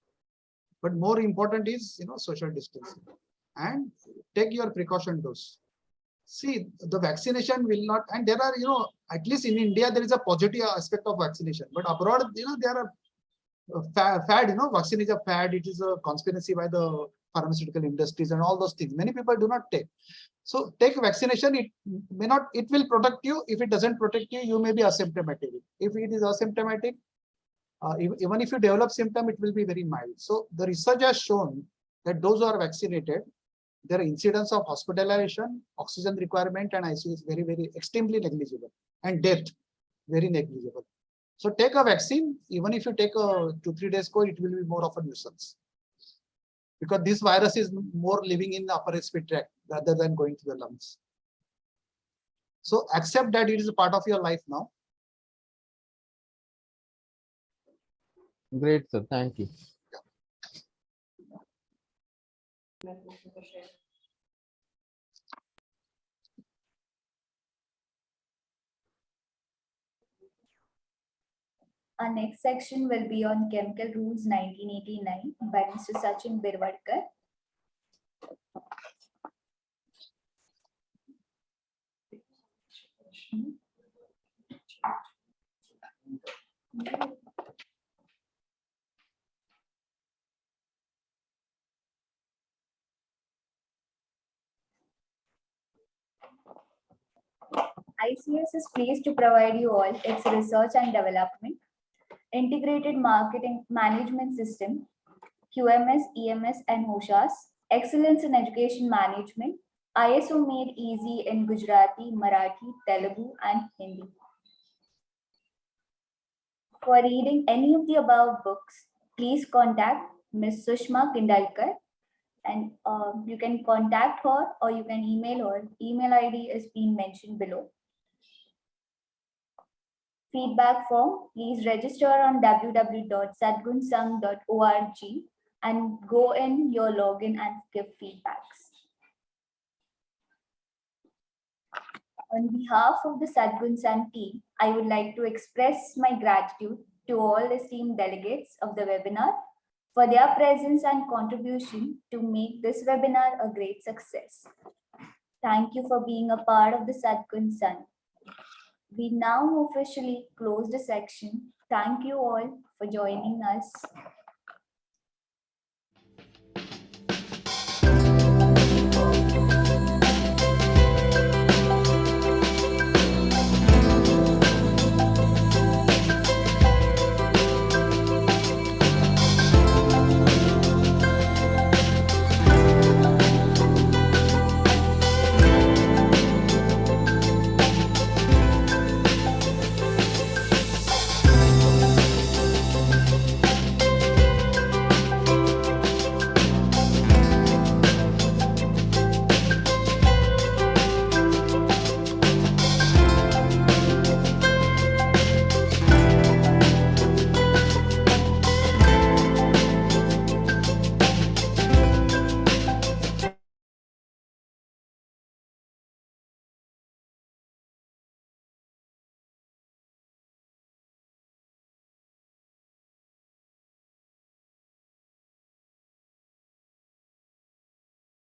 But more important is social distancing, and take your precaution dose. See, the vaccination will not, and there are at least in India there is a positive aspect of vaccination, but abroad there are fad. Vaccine is a fad. It is a conspiracy by the pharmaceutical industries and all those things. Many people do not take. So take vaccination. It may not. It will protect you. If it doesn't protect you, you may be asymptomatic. If it is asymptomatic, even if you develop symptom, it will be very mild. So the research has shown that those who are vaccinated, their incidence of hospitalization, oxygen requirement, and ICU is very, very extremely negligible, and death very negligible. So take a vaccine. Even if you take a 2-3 days course, it will be more of a nuisance because this virus is more living in the upper respiratory tract rather than going to the lungs. So accept that it is a part of your life now. Great, sir. Thank you. Our next section will be on Chemical Rules 1989 by Mr. Sachin Birwadkar. ICS is pleased to provide you all its research and development, integrated marketing management system, QMS, EMS, and HOSHAS, excellence in education management, ISO made easy in Gujarati, Marathi, Telugu, and Hindi. For reading any of the above books, please contact Ms. Sushma Kindalkar, and you can contact her or you can email her. Email ID is being mentioned below. Feedback form, please register on www.sadgunsang.org and go in your login and give feedbacks. On behalf of the Sadgun Sang team, I would like to express my gratitude to all esteemed delegates of the webinar for their presence and contribution to make this webinar a great success. Thank you for being a part of the Sadgun Sang. We now officially close the section. Thank you all for joining us.